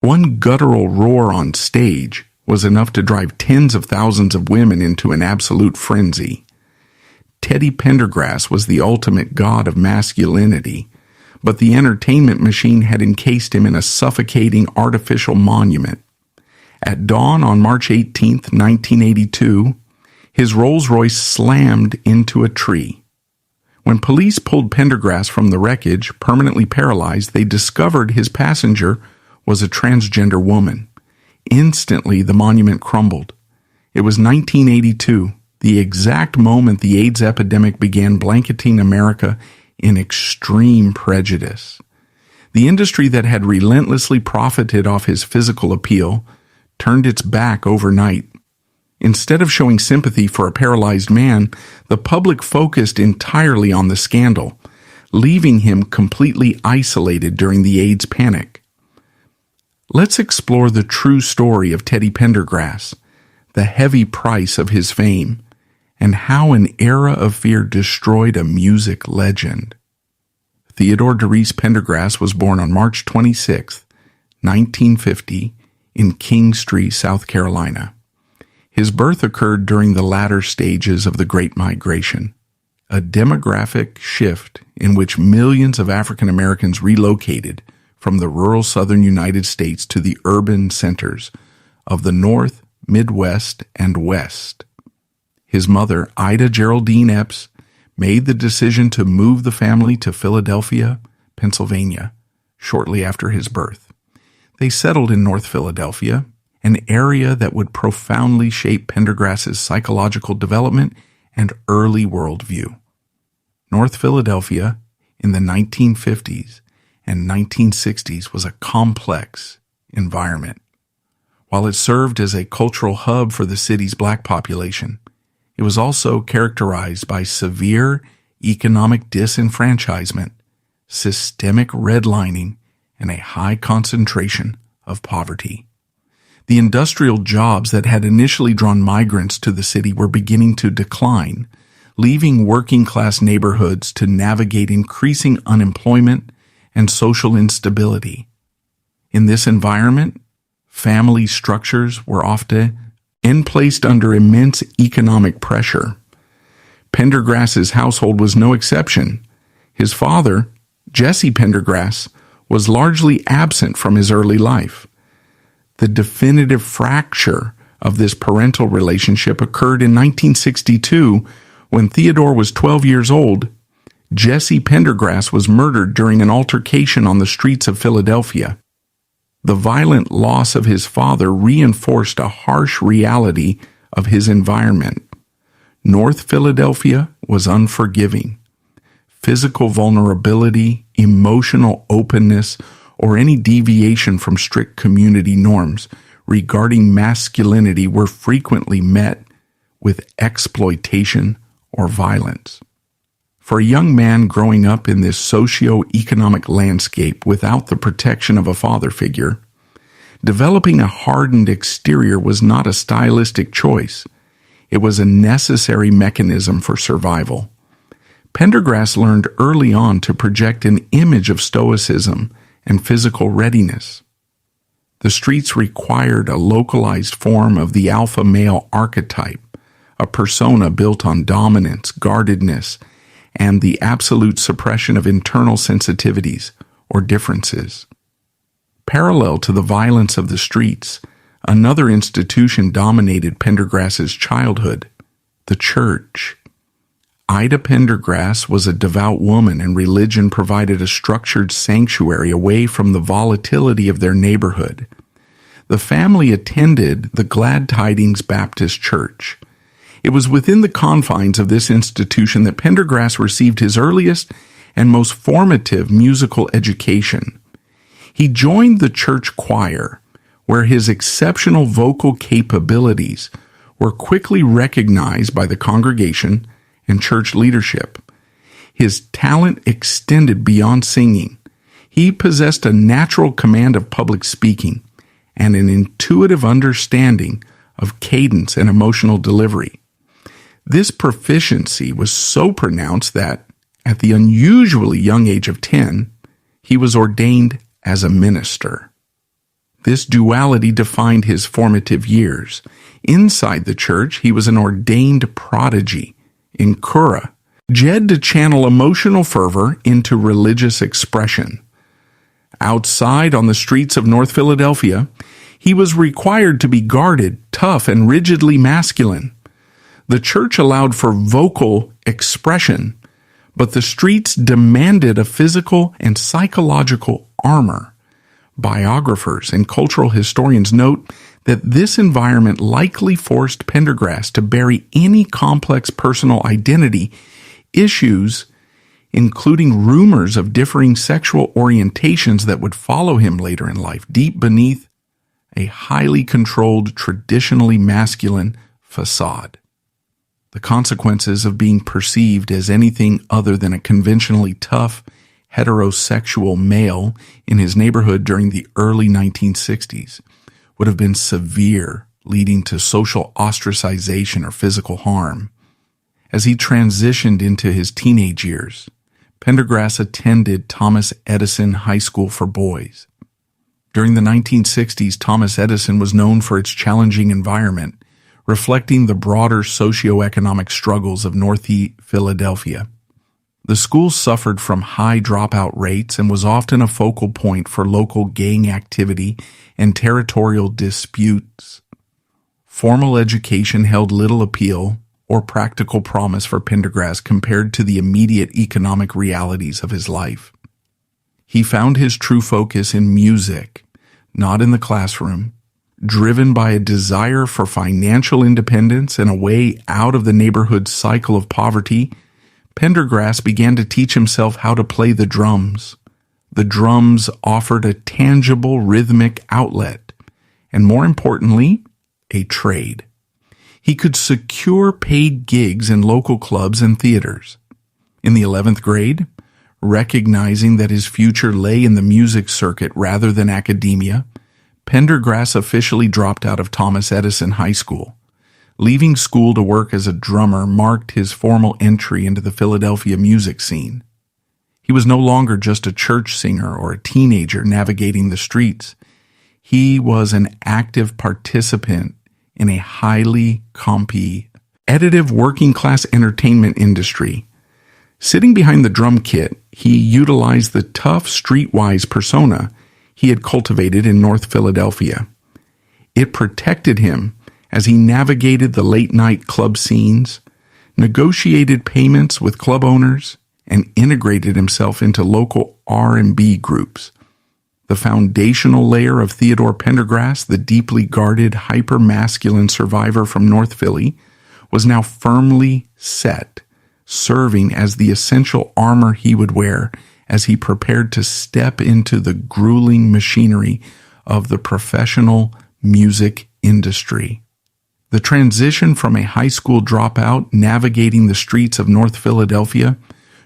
One guttural roar on stage was enough to drive tens of thousands of women into an absolute frenzy. Teddy Pendergrass was the ultimate god of masculinity, but the entertainment machine had encased him in a suffocating artificial monument. At dawn on March 18, 1982, his Rolls-Royce slammed into a tree. When police pulled Pendergrass from the wreckage, permanently paralyzed, they discovered his passenger was a transgender woman. Instantly, the monument crumbled. It was 1982, the exact moment the AIDS epidemic began blanketing America in extreme prejudice. The industry that had relentlessly profited off his physical appeal turned its back overnight. Instead of showing sympathy for a paralyzed man, the public focused entirely on the scandal, leaving him completely isolated during the AIDS panic. Let's explore the true story of Teddy Pendergrass, the heavy price of his fame, and how an era of fear destroyed a music legend. Theodore Derice Pendergrass was born on March 26, 1950, in Kingstree, South Carolina. His birth occurred during the latter stages of the Great Migration, a demographic shift in which millions of African Americans relocated from the rural southern United States to the urban centers of the North, Midwest, and West. His mother, Ida Geraldine Epps, made the decision to move the family to Philadelphia, Pennsylvania, shortly after his birth. They settled in North Philadelphia, an area that would profoundly shape Pendergrass's psychological development and early worldview. North Philadelphia in the 1950s and 1960s was a complex environment. While it served as a cultural hub for the city's black population, it was also characterized by severe economic disenfranchisement, systemic redlining, and a high concentration of poverty. The industrial jobs that had initially drawn migrants to the city were beginning to decline, leaving working-class neighborhoods to navigate increasing unemployment and social instability. In this environment, family structures were often placed under immense economic pressure. Pendergrass's household was no exception. His father, Jesse Pendergrass, was largely absent from his early life. The definitive fracture of this parental relationship occurred in 1962 when Theodore was 12 years old. Jesse Pendergrass was murdered during an altercation on the streets of Philadelphia. The violent loss of his father reinforced a harsh reality of his environment. North Philadelphia was unforgiving. Physical vulnerability, emotional openness, or any deviation from strict community norms regarding masculinity were frequently met with exploitation or violence. For a young man growing up in this socio-economic landscape without the protection of a father figure, developing a hardened exterior was not a stylistic choice. It was a necessary mechanism for survival. Pendergrass learned early on to project an image of stoicism and physical readiness. The streets required a localized form of the alpha male archetype, a persona built on dominance, guardedness, and the absolute suppression of internal sensitivities or differences. Parallel to the violence of the streets, another institution dominated Pendergrass's childhood, the church. Ida Pendergrass was a devout woman, and religion provided a structured sanctuary away from the volatility of their neighborhood. The family attended the Glad Tidings Baptist Church. It was within the confines of this institution that Pendergrass received his earliest and most formative musical education. He joined the church choir, where his exceptional vocal capabilities were quickly recognized by the congregation and church leadership. His talent extended beyond singing. He possessed a natural command of public speaking and an intuitive understanding of cadence and emotional delivery. This proficiency was so pronounced that, at the unusually young age of 10, he was ordained as a minister. This duality defined his formative years. Inside the church, he was an ordained prodigy. In Kura, Jed to channel emotional fervor into religious expression. Outside on the streets of North Philadelphia, he was required to be guarded, tough, and rigidly masculine. The church allowed for vocal expression, but the streets demanded a physical and psychological armor. Biographers and cultural historians note that this environment likely forced Pendergrass to bury any complex personal identity issues, including rumors of differing sexual orientations that would follow him later in life, deep beneath a highly controlled, traditionally masculine facade. The consequences of being perceived as anything other than a conventionally tough, heterosexual male in his neighborhood during the early 1960s would have been severe, leading to social ostracization or physical harm. As he transitioned into his teenage years, Pendergrass attended Thomas Edison High School for Boys. During the 1960s, Thomas Edison was known for its challenging environment, reflecting the broader socioeconomic struggles of North Philadelphia. The school suffered from high dropout rates and was often a focal point for local gang activity and territorial disputes. Formal education held little appeal or practical promise for Pendergrass compared to the immediate economic realities of his life. He found his true focus in music, not in the classroom. Driven by a desire for financial independence and a way out of the neighborhood's cycle of poverty, Pendergrass began to teach himself how to play the drums. The drums offered a tangible rhythmic outlet, and more importantly, a trade. He could secure paid gigs in local clubs and theaters. In the 11th grade, recognizing that his future lay in the music circuit rather than academia, Pendergrass officially dropped out of Thomas Edison High School. Leaving school to work as a drummer marked his formal entry into the Philadelphia music scene. He was no longer just a church singer or a teenager navigating the streets. He was an active participant in a highly competitive working-class entertainment industry. Sitting behind the drum kit, he utilized the tough, streetwise persona he had cultivated in North Philadelphia. It protected him as he navigated the late-night club scenes, negotiated payments with club owners, and integrated himself into local R&B groups. The foundational layer of Theodore Pendergrass, the deeply guarded, hyper-masculine survivor from North Philly, was now firmly set, serving as the essential armor he would wear as he prepared to step into the grueling machinery of the professional music industry. The transition from a high school dropout navigating the streets of North Philadelphia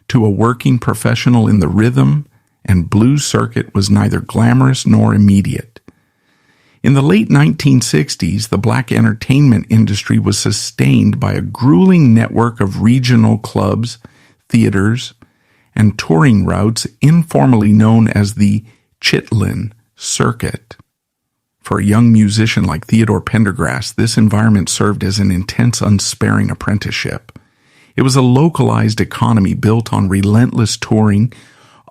to a working professional in the rhythm and blues circuit was neither glamorous nor immediate. In the late 1960s, the black entertainment industry was sustained by a grueling network of regional clubs, theaters, and touring routes informally known as the Chitlin Circuit. For a young musician like Theodore Pendergrass, this environment served as an intense, unsparing apprenticeship. It was a localized economy built on relentless touring,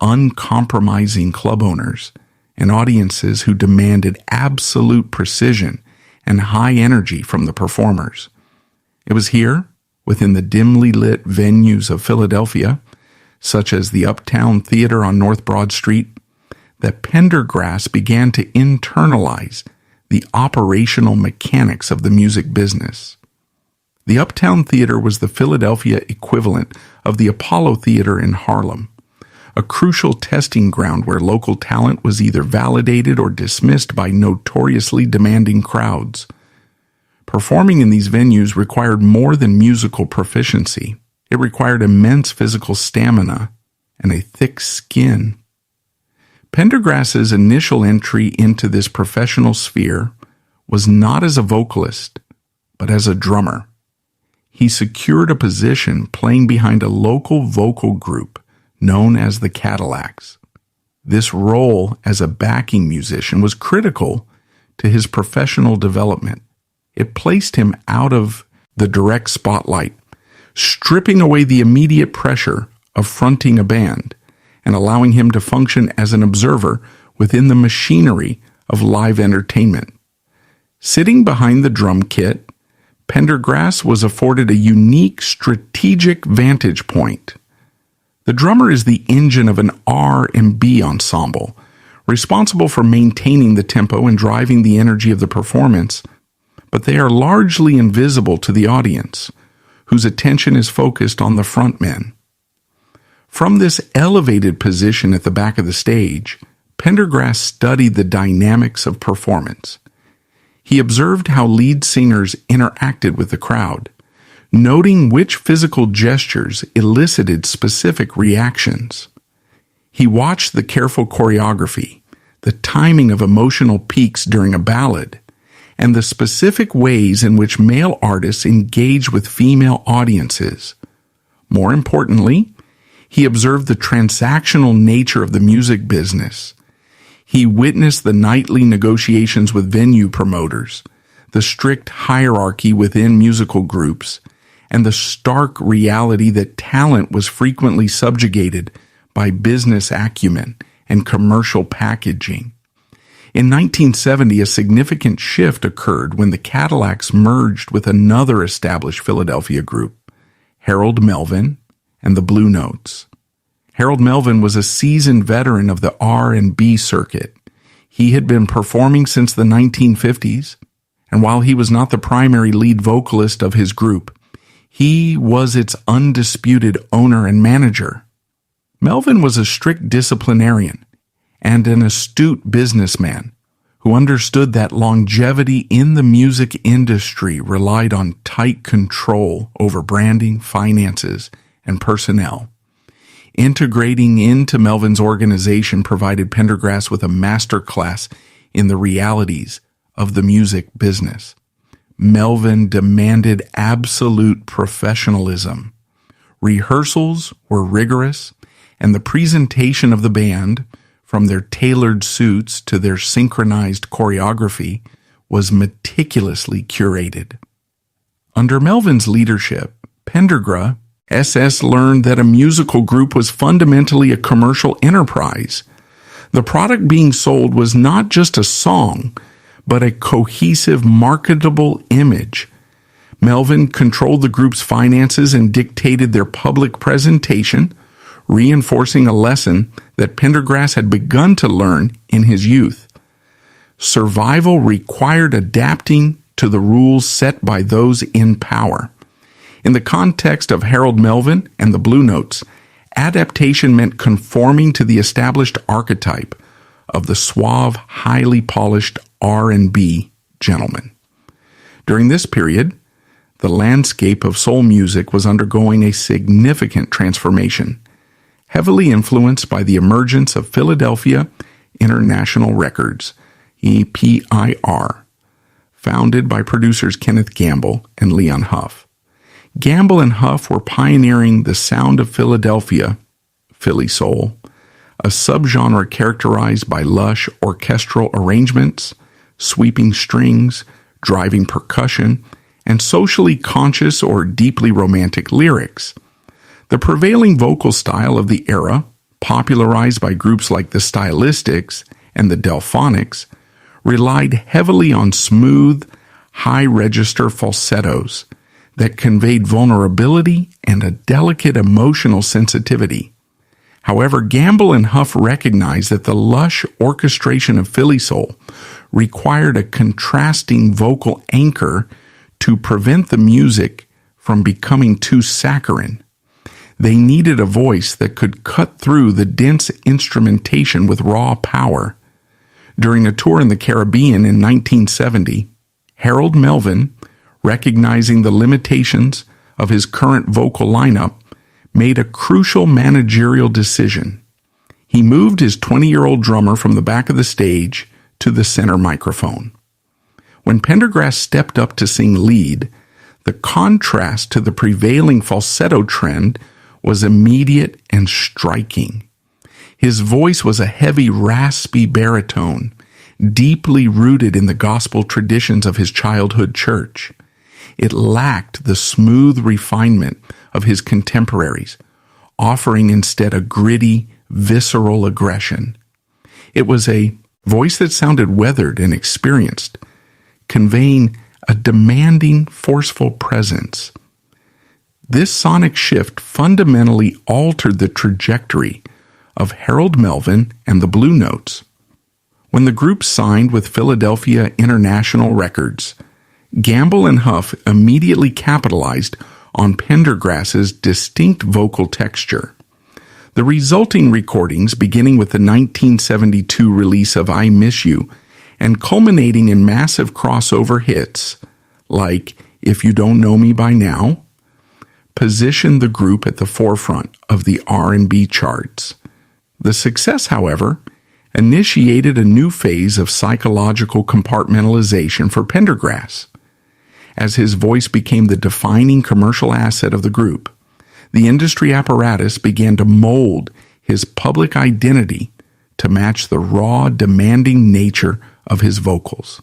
uncompromising club owners, and audiences who demanded absolute precision and high energy from the performers. It was here, within the dimly lit venues of Philadelphia, such as the Uptown Theater on North Broad Street, that Pendergrass began to internalize the operational mechanics of the music business. The Uptown Theater was the Philadelphia equivalent of the Apollo Theater in Harlem, a crucial testing ground where local talent was either validated or dismissed by notoriously demanding crowds. Performing in these venues required more than musical proficiency. It required immense physical stamina and a thick skin. Pendergrass's initial entry into this professional sphere was not as a vocalist, but as a drummer. He secured a position playing behind a local vocal group known as the Cadillacs. This role as a backing musician was critical to his professional development. It placed him out of the direct spotlight, stripping away the immediate pressure of fronting a band and allowing him to function as an observer within the machinery of live entertainment. Sitting behind the drum kit, Pendergrass was afforded a unique strategic vantage point. The drummer is the engine of an R&B ensemble, responsible for maintaining the tempo and driving the energy of the performance, but they are largely invisible to the audience, whose attention is focused on the frontmen. From this elevated position at the back of the stage, Pendergrass studied the dynamics of performance. He observed how lead singers interacted with the crowd, noting which physical gestures elicited specific reactions. He watched the careful choreography, the timing of emotional peaks during a ballad, and the specific ways in which male artists engage with female audiences. More importantly, he observed the transactional nature of the music business. He witnessed the nightly negotiations with venue promoters, the strict hierarchy within musical groups, and the stark reality that talent was frequently subjugated by business acumen and commercial packaging. In 1970, a significant shift occurred when the Cadillacs merged with another established Philadelphia group, Harold Melvin and the Blue Notes. Harold Melvin was a seasoned veteran of the R&B circuit. He had been performing since the 1950s, and while he was not the primary lead vocalist of his group, he was its undisputed owner and manager. Melvin was a strict disciplinarian and an astute businessman who understood that longevity in the music industry relied on tight control over branding, finances, and personnel. Integrating into Melvin's organization provided Pendergrass with a masterclass in the realities of the music business. Melvin demanded absolute professionalism. Rehearsals were rigorous, and the presentation of the band, from their tailored suits to their synchronized choreography, was meticulously curated. Under Melvin's leadership, Pendergrass SS learned that a musical group was fundamentally a commercial enterprise. The product being sold was not just a song, but a cohesive, marketable image. Melvin controlled the group's finances and dictated their public presentation, reinforcing a lesson that Pendergrass had begun to learn in his youth. Survival required adapting to the rules set by those in power. In the context of Harold Melvin and the Blue Notes, adaptation meant conforming to the established archetype of the suave, highly polished R&B gentleman. During this period, the landscape of soul music was undergoing a significant transformation, heavily influenced by the emergence of Philadelphia International Records, EPIR, founded by producers Kenneth Gamble and Leon Huff. Gamble and Huff were pioneering the sound of Philadelphia, Philly soul, a subgenre characterized by lush orchestral arrangements, sweeping strings, driving percussion, and socially conscious or deeply romantic lyrics. The prevailing vocal style of the era, popularized by groups like the Stylistics and the Delphonics, relied heavily on smooth, high-register falsettos that conveyed vulnerability and a delicate emotional sensitivity. However, Gamble and Huff recognized that the lush orchestration of Philly soul required a contrasting vocal anchor to prevent the music from becoming too saccharine. They needed a voice that could cut through the dense instrumentation with raw power. During a tour in the Caribbean in 1970, Harold Melvin, recognizing the limitations of his current vocal lineup, made a crucial managerial decision. He moved his 20-year-old drummer from the back of the stage to the center microphone. When Pendergrass stepped up to sing lead, the contrast to the prevailing falsetto trend was immediate and striking. His voice was a heavy, raspy baritone, deeply rooted in the gospel traditions of his childhood church. It lacked the smooth refinement of his contemporaries, offering instead a gritty, visceral aggression. It was a voice that sounded weathered and experienced, conveying a demanding, forceful presence. This sonic shift fundamentally altered the trajectory of Harold Melvin and the Blue Notes. When the group signed with Philadelphia International Records, Gamble and Huff immediately capitalized on Pendergrass's distinct vocal texture. The resulting recordings, beginning with the 1972 release of I Miss You and culminating in massive crossover hits like If You Don't Know Me By Now, positioned the group at the forefront of the R&B charts. The success, however, initiated a new phase of psychological compartmentalization for Pendergrass. As his voice became the defining commercial asset of the group, the industry apparatus began to mold his public identity to match the raw, demanding nature of his vocals.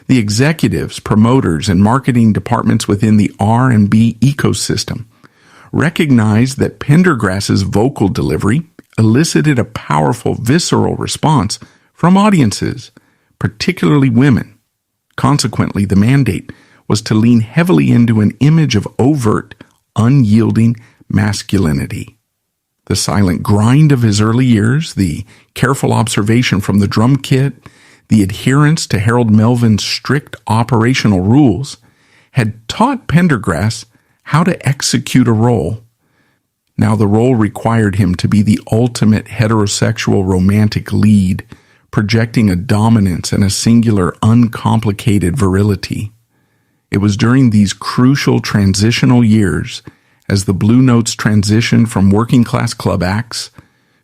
The executives, promoters, and marketing departments within the R&B ecosystem recognized that Pendergrass's vocal delivery elicited a powerful, visceral response from audiences, particularly women. Consequently, the mandate was to lean heavily into an image of overt, unyielding masculinity. The silent grind of his early years, the careful observation from the drum kit, the adherence to Harold Melvin's strict operational rules had taught Pendergrass how to execute a role. Now the role required him to be the ultimate heterosexual romantic lead, projecting a dominance and a singular, uncomplicated virility. It was during these crucial transitional years, as the Blue Notes transitioned from working-class club acts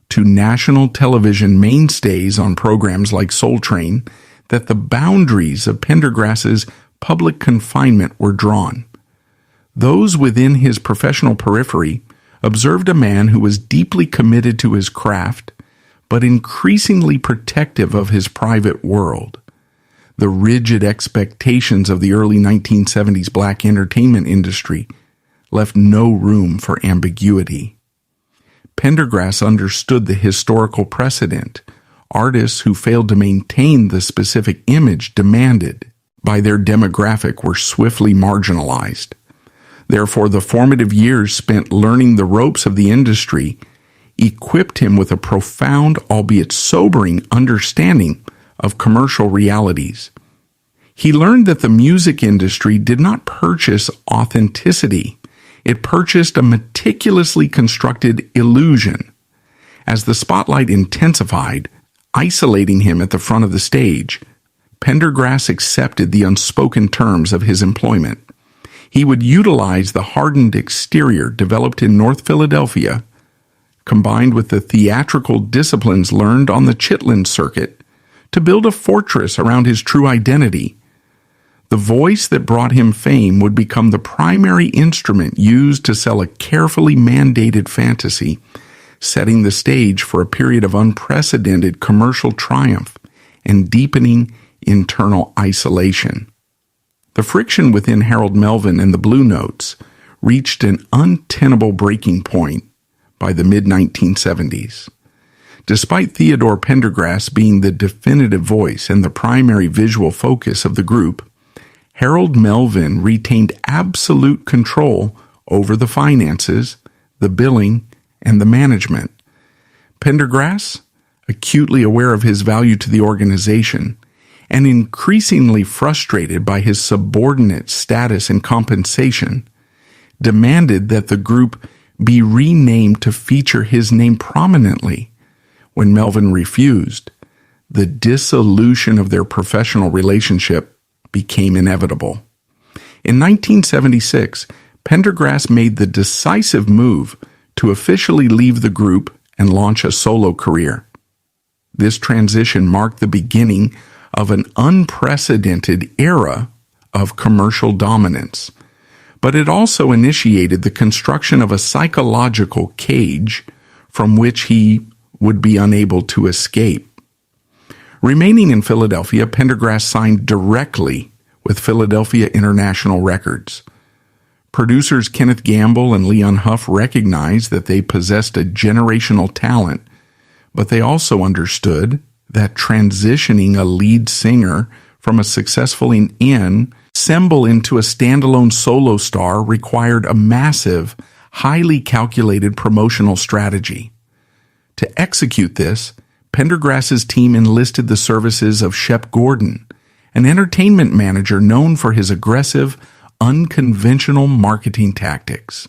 to national television mainstays on programs like Soul Train, that the boundaries of Pendergrass's public confinement were drawn. Those within his professional periphery observed a man who was deeply committed to his craft, but increasingly protective of his private world. The rigid expectations of the early 1970s black entertainment industry left no room for ambiguity. Pendergrass understood the historical precedent. Artists who failed to maintain the specific image demanded by their demographic were swiftly marginalized. Therefore, the formative years spent learning the ropes of the industry equipped him with a profound, albeit sobering, understanding of commercial realities. He learned that the music industry did not purchase authenticity. It purchased a meticulously constructed illusion. As the spotlight intensified, isolating him at the front of the stage, Pendergrass accepted the unspoken terms of his employment. He would utilize the hardened exterior developed in North Philadelphia, combined with the theatrical disciplines learned on the Chitlin circuit, to build a fortress around his true identity. The voice that brought him fame would become the primary instrument used to sell a carefully mandated fantasy, setting the stage for a period of unprecedented commercial triumph and deepening internal isolation. The friction within Harold Melvin and the Blue Notes reached an untenable breaking point by the mid-1970s. Despite Theodore Pendergrass being the definitive voice and the primary visual focus of the group, Harold Melvin retained absolute control over the finances, the billing, and the management. Pendergrass, acutely aware of his value to the organization, and increasingly frustrated by his subordinate status and compensation, demanded that the group be renamed to feature his name prominently. When Melvin refused, the dissolution of their professional relationship became inevitable. In 1976, Pendergrass made the decisive move to officially leave the group and launch a solo career. This transition marked the beginning of an unprecedented era of commercial dominance, but it also initiated the construction of a psychological cage from which he would be unable to escape. Remaining in Philadelphia, Pendergrass signed directly with Philadelphia International Records. Producers Kenneth Gamble and Leon Huff recognized that they possessed a generational talent, but they also understood that transitioning a lead singer from a successful ensemble into a standalone solo star required a massive, highly calculated promotional strategy. To execute this, Pendergrass's team enlisted the services of Shep Gordon, an entertainment manager known for his aggressive, unconventional marketing tactics.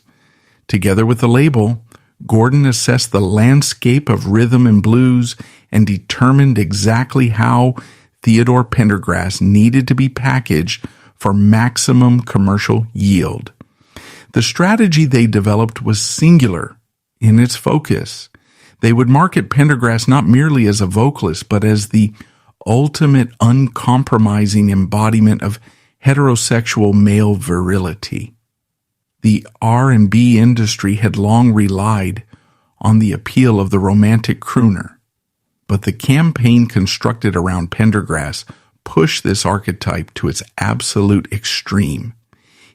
Together with the label, Gordon assessed the landscape of rhythm and blues and determined exactly how Theodore Pendergrass needed to be packaged for maximum commercial yield. The strategy they developed was singular in its focus. They would market Pendergrass not merely as a vocalist, but as the ultimate uncompromising embodiment of heterosexual male virility. The R&B industry had long relied on the appeal of the romantic crooner, but the campaign constructed around Pendergrass pushed this archetype to its absolute extreme.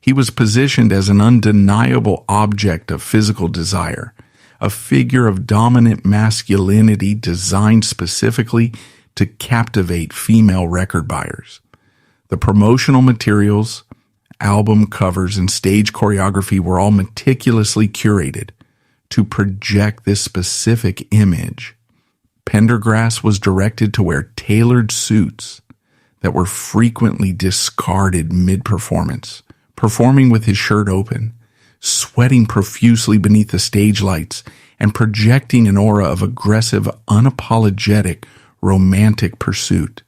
He was positioned as an undeniable object of physical desire, a figure of dominant masculinity designed specifically to captivate female record buyers. The promotional materials, album covers, and stage choreography were all meticulously curated to project this specific image. Pendergrass was directed to wear tailored suits that were frequently discarded mid-performance, performing with his shirt open, sweating profusely beneath the stage lights, and projecting an aura of aggressive, unapologetic, romantic pursuit.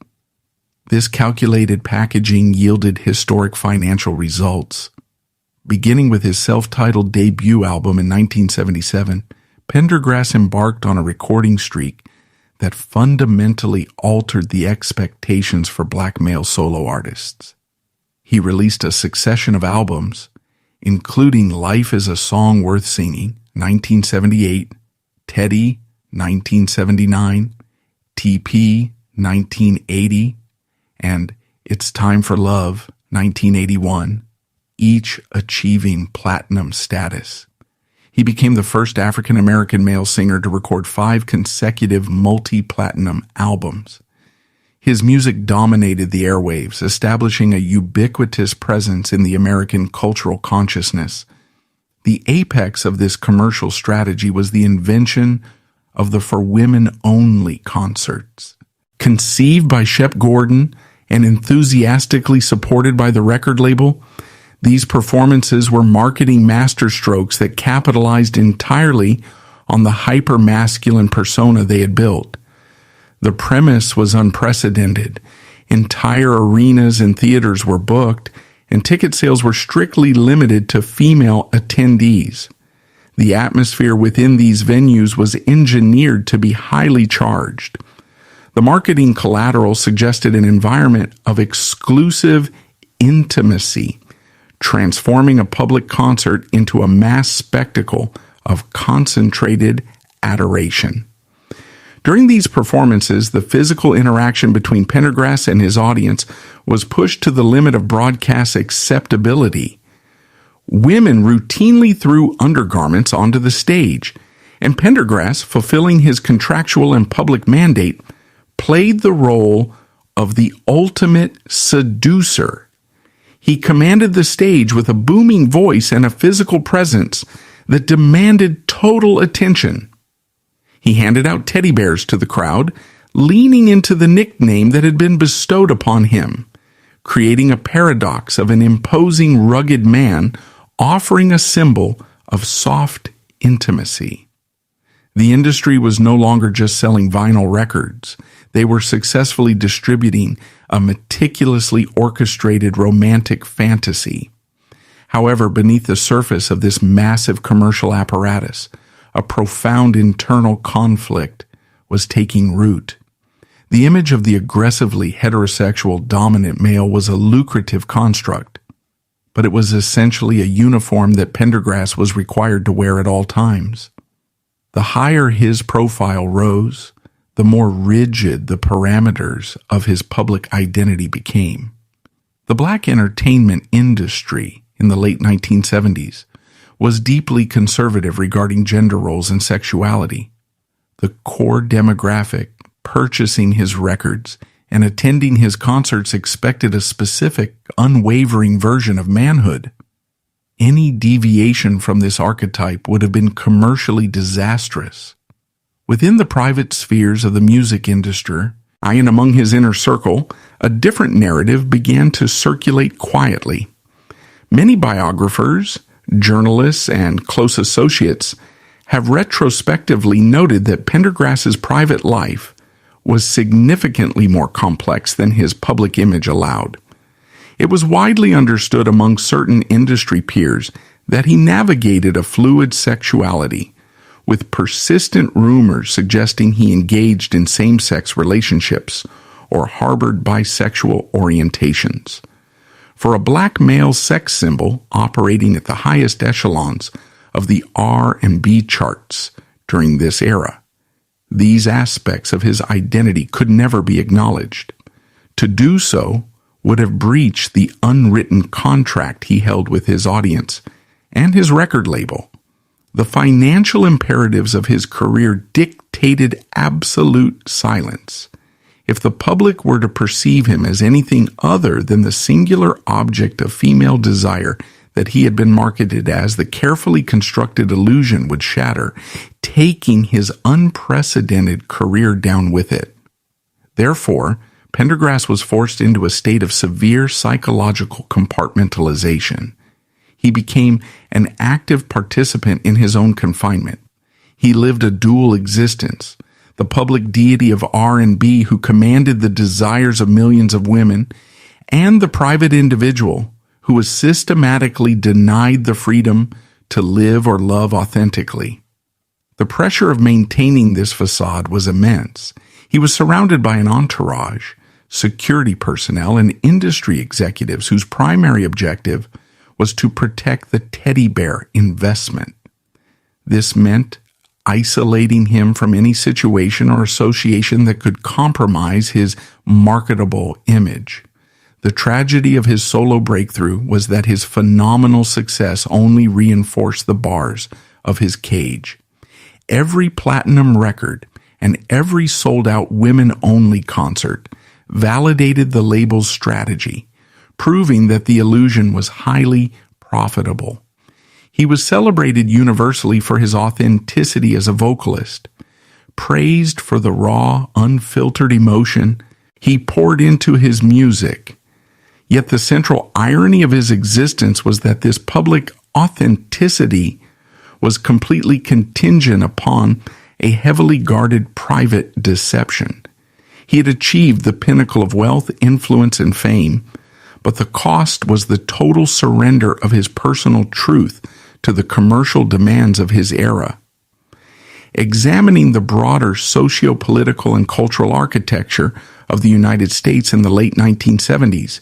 This calculated packaging yielded historic financial results. Beginning with his self-titled debut album in 1977, Pendergrass embarked on a recording streak that fundamentally altered the expectations for black male solo artists. He released a succession of albums, including Life is a Song Worth Singing, 1978, Teddy, 1979, TP, 1980, and It's Time for Love, 1981, each achieving platinum status. He became the first African-American male singer to record 5 consecutive multi-platinum albums. His music dominated the airwaves, establishing a ubiquitous presence in the American cultural consciousness. The apex of this commercial strategy was the invention of the For Women Only concerts. Conceived by Shep Gordon and enthusiastically supported by the record label, these performances were marketing masterstrokes that capitalized entirely on the hyper-masculine persona they had built. The premise was unprecedented. Entire arenas and theaters were booked, and ticket sales were strictly limited to female attendees. The atmosphere within these venues was engineered to be highly charged. The marketing collateral suggested an environment of exclusive intimacy, transforming a public concert into a mass spectacle of concentrated adoration. During these performances, the physical interaction between Pendergrass and his audience was pushed to the limit of broadcast acceptability. Women routinely threw undergarments onto the stage, and Pendergrass, fulfilling his contractual and public mandate, played the role of the ultimate seducer. He commanded the stage with a booming voice and a physical presence that demanded total attention. He handed out teddy bears to the crowd, leaning into the nickname that had been bestowed upon him, creating a paradox of an imposing, rugged man offering a symbol of soft intimacy. The industry was no longer just selling vinyl records. They were successfully distributing a meticulously orchestrated romantic fantasy. However, beneath the surface of this massive commercial apparatus, a profound internal conflict was taking root. The image of the aggressively heterosexual dominant male was a lucrative construct, but it was essentially a uniform that Pendergrass was required to wear at all times. The higher his profile rose, the more rigid the parameters of his public identity became. The black entertainment industry in the late 1970s was deeply conservative regarding gender roles and sexuality. The core demographic purchasing his records and attending his concerts expected a specific, unwavering version of manhood. Any deviation from this archetype would have been commercially disastrous. Within the private spheres of the music industry, and among his inner circle, a different narrative began to circulate quietly. Many biographers, journalists, and close associates have retrospectively noted that Pendergrass's private life was significantly more complex than his public image allowed. It was widely understood among certain industry peers that he navigated a fluid sexuality, with persistent rumors suggesting he engaged in same-sex relationships or harbored bisexual orientations. For a black male sex symbol operating at the highest echelons of the R&B charts during this era, these aspects of his identity could never be acknowledged. To do so would have breached the unwritten contract he held with his audience and his record label. The financial imperatives of his career dictated absolute silence. If the public were to perceive him as anything other than the singular object of female desire that he had been marketed as, the carefully constructed illusion would shatter, taking his unprecedented career down with it. Therefore, Pendergrass was forced into a state of severe psychological compartmentalization. He became an active participant in his own confinement. He lived a dual existence, the public deity of R&B who commanded the desires of millions of women, and the private individual who was systematically denied the freedom to live or love authentically. The pressure of maintaining this facade was immense. He was surrounded by an entourage, security personnel, and industry executives whose primary objective was to protect the teddy bear investment. This meant isolating him from any situation or association that could compromise his marketable image. The tragedy of his solo breakthrough was that his phenomenal success only reinforced the bars of his cage. Every platinum record and every sold-out women-only concert validated the label's strategy, proving that the illusion was highly profitable. He was celebrated universally for his authenticity as a vocalist, praised for the raw, unfiltered emotion he poured into his music. Yet the central irony of his existence was that this public authenticity was completely contingent upon a heavily guarded private deception. He had achieved the pinnacle of wealth, influence, and fame, but the cost was the total surrender of his personal truth to the commercial demands of his era. Examining the broader socio-political and cultural architecture of the United States in the late 1970s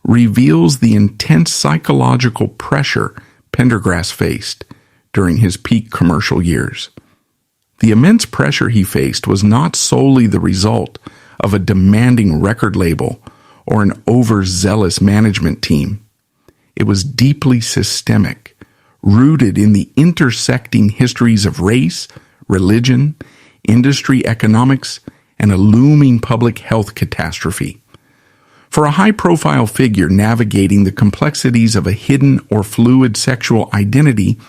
reveals the intense psychological pressure Pendergrass faced during his peak commercial years. The immense pressure he faced was not solely the result of a demanding record label or an overzealous management team. It was deeply systemic, rooted in the intersecting histories of race, religion, industry economics, and a looming public health catastrophe. For a high-profile figure navigating the complexities of a hidden or fluid sexual identity,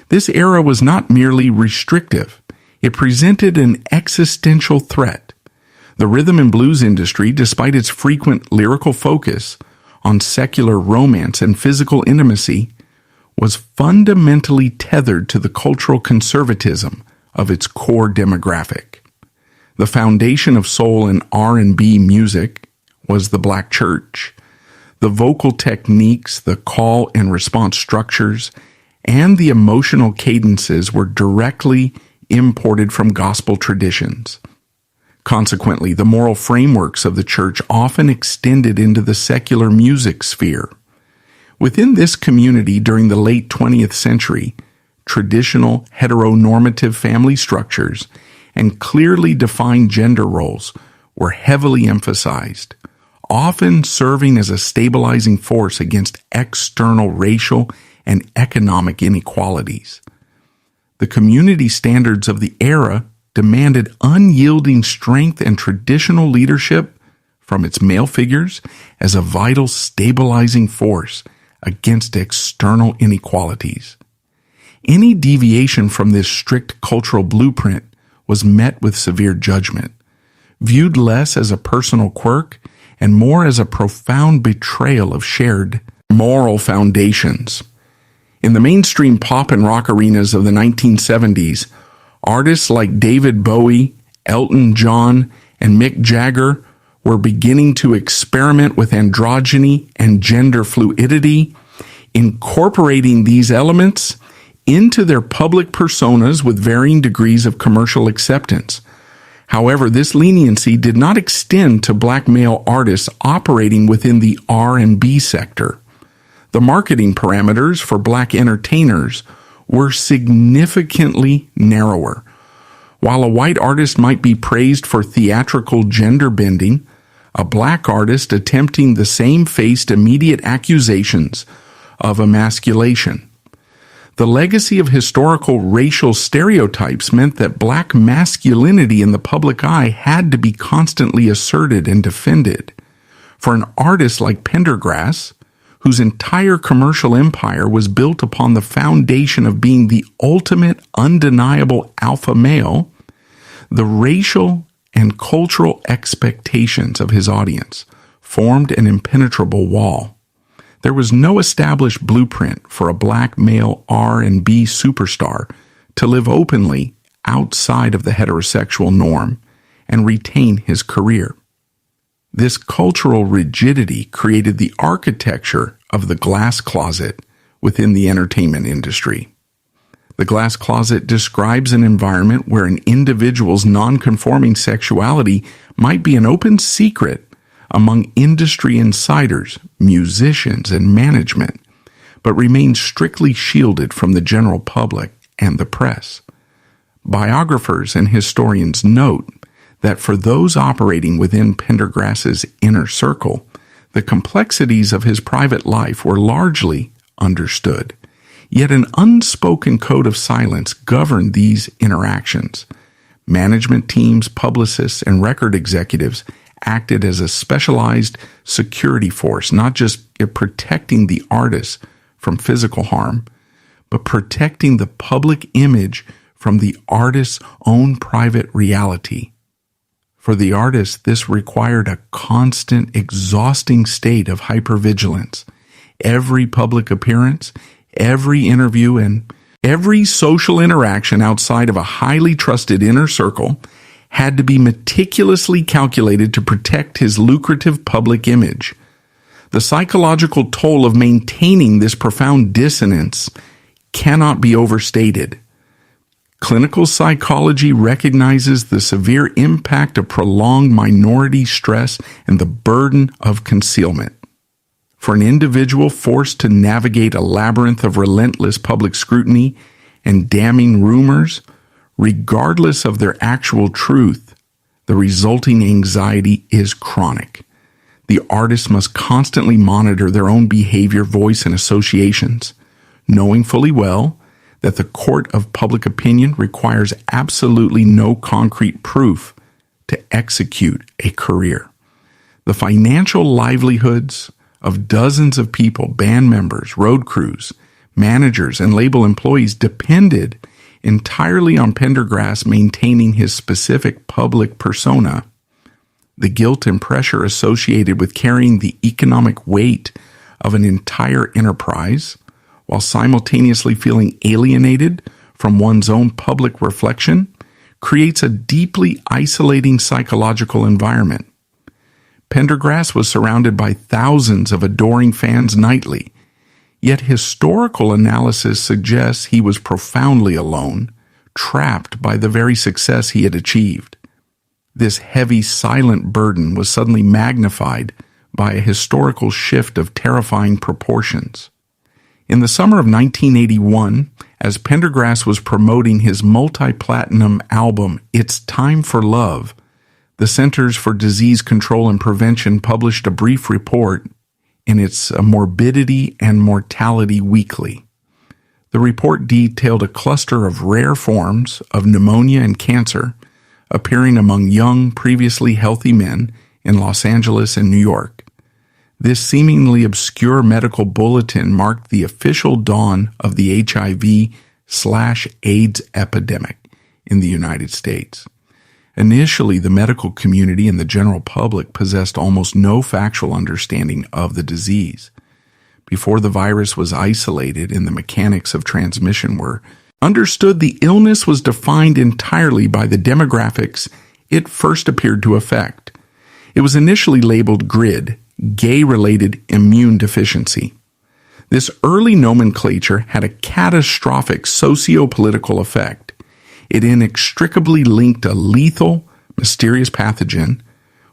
this era was not merely restrictive. It presented an existential threat. The rhythm and blues industry, despite its frequent lyrical focus on secular romance and physical intimacy, was fundamentally tethered to the cultural conservatism of its core demographic. The foundation of soul and R&B music was the black church. The vocal techniques, the call and response structures, and the emotional cadences were directly imported from gospel traditions. Consequently, the moral frameworks of the church often extended into the secular music sphere. Within this community during the late 20th century, traditional heteronormative family structures and clearly defined gender roles were heavily emphasized, often serving as a stabilizing force against external racial and economic inequalities. The community standards of the era demanded unyielding strength and traditional leadership from its male figures as a vital stabilizing force against external inequalities. Any deviation from this strict cultural blueprint was met with severe judgment, viewed less as a personal quirk and more as a profound betrayal of shared moral foundations. In the mainstream pop and rock arenas of the 1970s, artists like David Bowie, Elton John, and Mick Jagger were beginning to experiment with androgyny and gender fluidity, incorporating these elements into their public personas with varying degrees of commercial acceptance. However, this leniency did not extend to black male artists operating within the R&B sector. The marketing parameters for black entertainers were significantly narrower. While a white artist might be praised for theatrical gender bending, a black artist attempting the same faced immediate accusations of emasculation. The legacy of historical racial stereotypes meant that black masculinity in the public eye had to be constantly asserted and defended. For an artist like Pendergrass, whose entire commercial empire was built upon the foundation of being the ultimate undeniable alpha male, the racial and cultural expectations of his audience formed an impenetrable wall. There was no established blueprint for a black male R&B superstar to live openly outside of the heterosexual norm and retain his career. This cultural rigidity created the architecture of the glass closet within the entertainment industry. The glass closet describes an environment where an individual's non-conforming sexuality might be an open secret among industry insiders, musicians, and management, but remains strictly shielded from the general public and the press. Biographers and historians note that for those operating within Pendergrass's inner circle, the complexities of his private life were largely understood. Yet an unspoken code of silence governed these interactions. Management teams, publicists, and record executives acted as a specialized security force, not just protecting the artist from physical harm, but protecting the public image from the artist's own private reality. For the artist, this required a constant, exhausting state of hypervigilance. Every public appearance, every interview, and every social interaction outside of a highly trusted inner circle had to be meticulously calculated to protect his lucrative public image. The psychological toll of maintaining this profound dissonance cannot be overstated. Clinical psychology recognizes the severe impact of prolonged minority stress and the burden of concealment. For an individual forced to navigate a labyrinth of relentless public scrutiny and damning rumors, regardless of their actual truth, the resulting anxiety is chronic. The artist must constantly monitor their own behavior, voice, and associations, knowing fully well that the court of public opinion requires absolutely no concrete proof to execute a career. The financial livelihoods of dozens of people, band members, road crews, managers, and label employees depended entirely on Pendergrass maintaining his specific public persona. The guilt and pressure associated with carrying the economic weight of an entire enterprise, while simultaneously feeling alienated from one's own public reflection, creates a deeply isolating psychological environment. Pendergrass was surrounded by thousands of adoring fans nightly, yet historical analysis suggests he was profoundly alone, trapped by the very success he had achieved. This heavy, silent burden was suddenly magnified by a historical shift of terrifying proportions. In the summer of 1981, as Pendergrass was promoting his multi-platinum album, It's Time for Love, the Centers for Disease Control and Prevention published a brief report in its Morbidity and Mortality Weekly. The report detailed a cluster of rare forms of pneumonia and cancer appearing among young, previously healthy men in Los Angeles and New York. This seemingly obscure medical bulletin marked the official dawn of the HIV/AIDS epidemic in the United States. Initially, the medical community and the general public possessed almost no factual understanding of the disease. Before the virus was isolated and the mechanics of transmission were understood, the illness was defined entirely by the demographics it first appeared to affect. It was initially labeled GRID, gay-related immune deficiency. This early nomenclature had a catastrophic socio-political effect. It inextricably linked a lethal, mysterious pathogen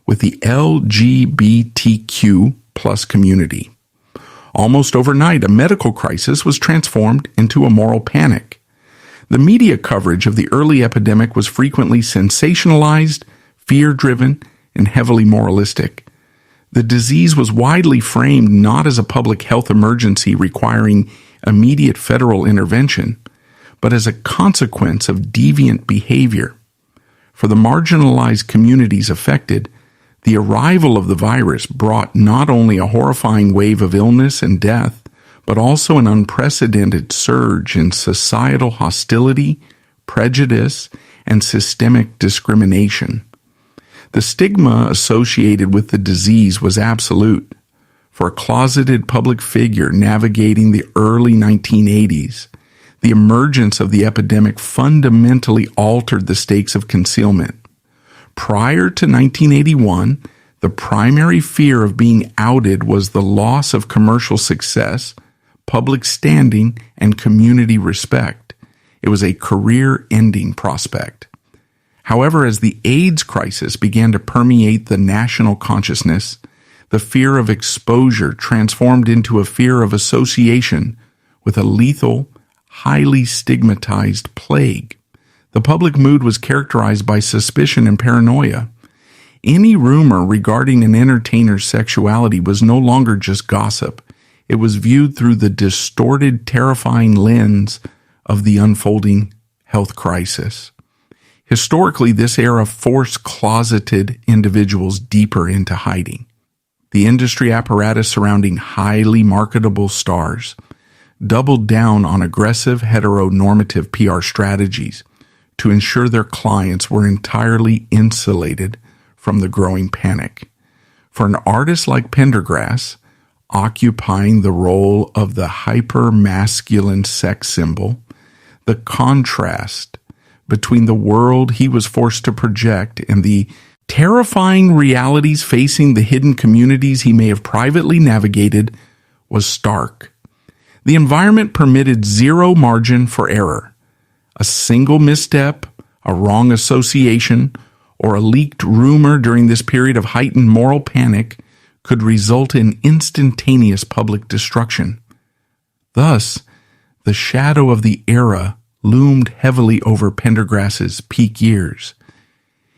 with the LGBTQ plus community. Almost overnight, a medical crisis was transformed into a moral panic. The media coverage of the early epidemic was frequently sensationalized, fear-driven, and heavily moralistic. The disease was widely framed not as a public health emergency requiring immediate federal intervention, but as a consequence of deviant behavior. For the marginalized communities affected, the arrival of the virus brought not only a horrifying wave of illness and death, but also an unprecedented surge in societal hostility, prejudice, and systemic discrimination. The stigma associated with the disease was absolute. For a closeted public figure navigating the early 1980s, the emergence of the epidemic fundamentally altered the stakes of concealment. Prior to 1981, the primary fear of being outed was the loss of commercial success, public standing, and community respect. It was a career-ending prospect. However, as the AIDS crisis began to permeate the national consciousness, the fear of exposure transformed into a fear of association with a lethal, highly stigmatized plague. The public mood was characterized by suspicion and paranoia. Any rumor regarding an entertainer's sexuality was no longer just gossip. It was viewed through the distorted, terrifying lens of the unfolding health crisis. Historically, this era forced closeted individuals deeper into hiding. The industry apparatus surrounding highly marketable stars doubled down on aggressive heteronormative PR strategies to ensure their clients were entirely insulated from the growing panic. For an artist like Pendergrass, occupying the role of the hyper-masculine sex symbol, the contrast between the world he was forced to project and the terrifying realities facing the hidden communities he may have privately navigated was stark. The environment permitted zero margin for error. A single misstep, a wrong association, or a leaked rumor during this period of heightened moral panic could result in instantaneous public destruction. Thus, the shadow of the era loomed heavily over Pendergrass's peak years.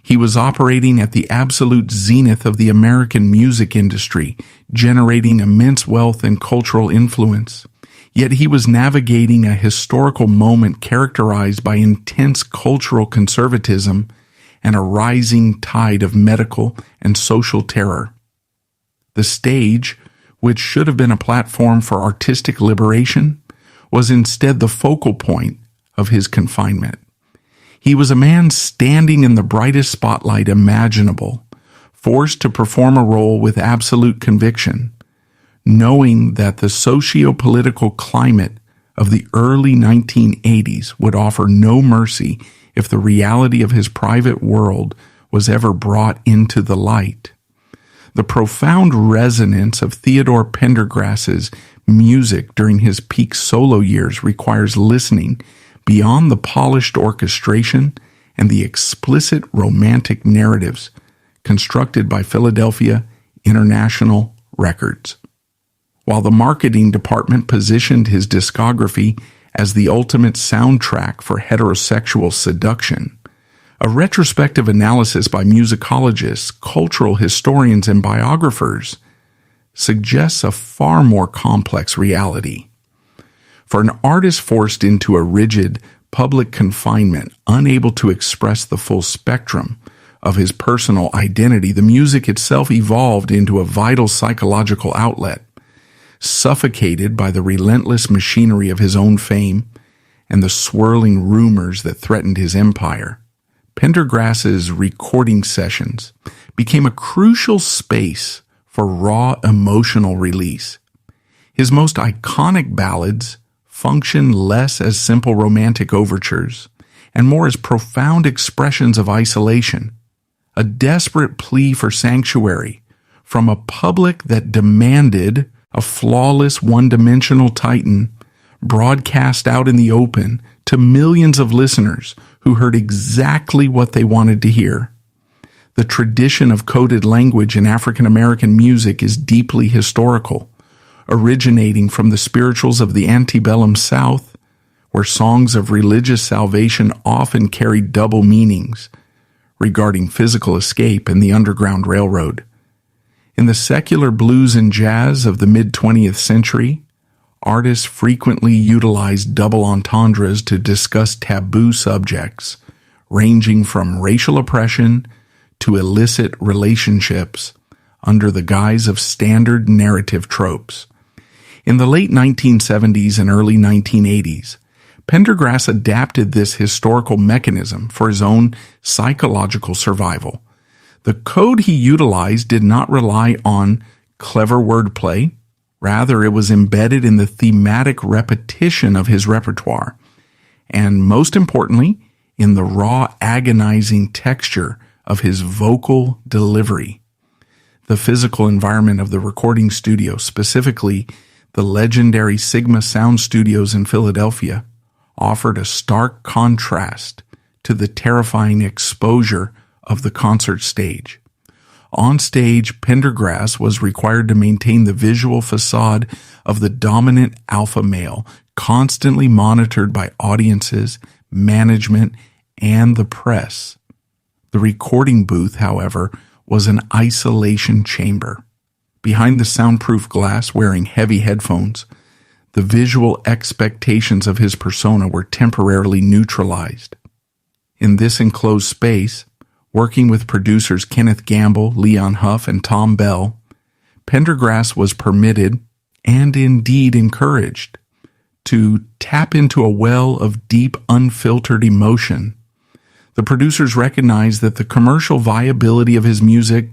He was operating at the absolute zenith of the American music industry, generating immense wealth and cultural influence. Yet he was navigating a historical moment characterized by intense cultural conservatism and a rising tide of medical and social terror. The stage, which should have been a platform for artistic liberation, was instead the focal point of his confinement. He was a man standing in the brightest spotlight imaginable, forced to perform a role with absolute conviction, knowing that the socio-political climate of the early 1980s would offer no mercy if the reality of his private world was ever brought into the light. The profound resonance of Theodore Pendergrass's music during his peak solo years requires listening beyond the polished orchestration and the explicit romantic narratives constructed by Philadelphia International Records. while the marketing department positioned his discography as the ultimate soundtrack for heterosexual seduction. A retrospective analysis by musicologists, cultural historians, and biographers suggests a far more complex reality. For an artist forced into a rigid public confinement, unable to express the full spectrum of his personal identity, the music itself evolved into a vital psychological outlet, suffocated by the relentless machinery of his own fame and the swirling rumors that threatened his empire. Pendergrass's recording sessions became a crucial space for raw emotional release. His most iconic ballads function less as simple romantic overtures and more as profound expressions of isolation, a desperate plea for sanctuary from a public that demanded a flawless one-dimensional titan broadcast out in the open to millions of listeners who heard exactly what they wanted to hear. The tradition of coded language in African American music is deeply historical, originating from the spirituals of the antebellum South, where songs of religious salvation often carried double meanings regarding physical escape and the Underground Railroad. In the secular blues and jazz of the mid-20th century, artists frequently utilized double entendres to discuss taboo subjects, ranging from racial oppression to illicit relationships under the guise of standard narrative tropes. In the late 1970s and early 1980s, Pendergrass adapted this historical mechanism for his own psychological survival. The code he utilized did not rely on clever wordplay. Rather, it was embedded in the thematic repetition of his repertoire, and most importantly, in the raw, agonizing texture of his vocal delivery. The physical environment of the recording studio, specifically the legendary Sigma Sound Studios in Philadelphia, offered a stark contrast to the terrifying exposure of the concert stage. On stage, Pendergrass was required to maintain the visual facade of the dominant alpha male, constantly monitored by audiences, management, and the press. The recording booth, however, was an isolation chamber. Behind the soundproof glass, wearing heavy headphones, the visual expectations of his persona were temporarily neutralized. In this enclosed space, working with producers Kenneth Gamble, Leon Huff, and Tom Bell, Pendergrass was permitted, and indeed encouraged, to tap into a well of deep, unfiltered emotion. The producers recognized that the commercial viability of his music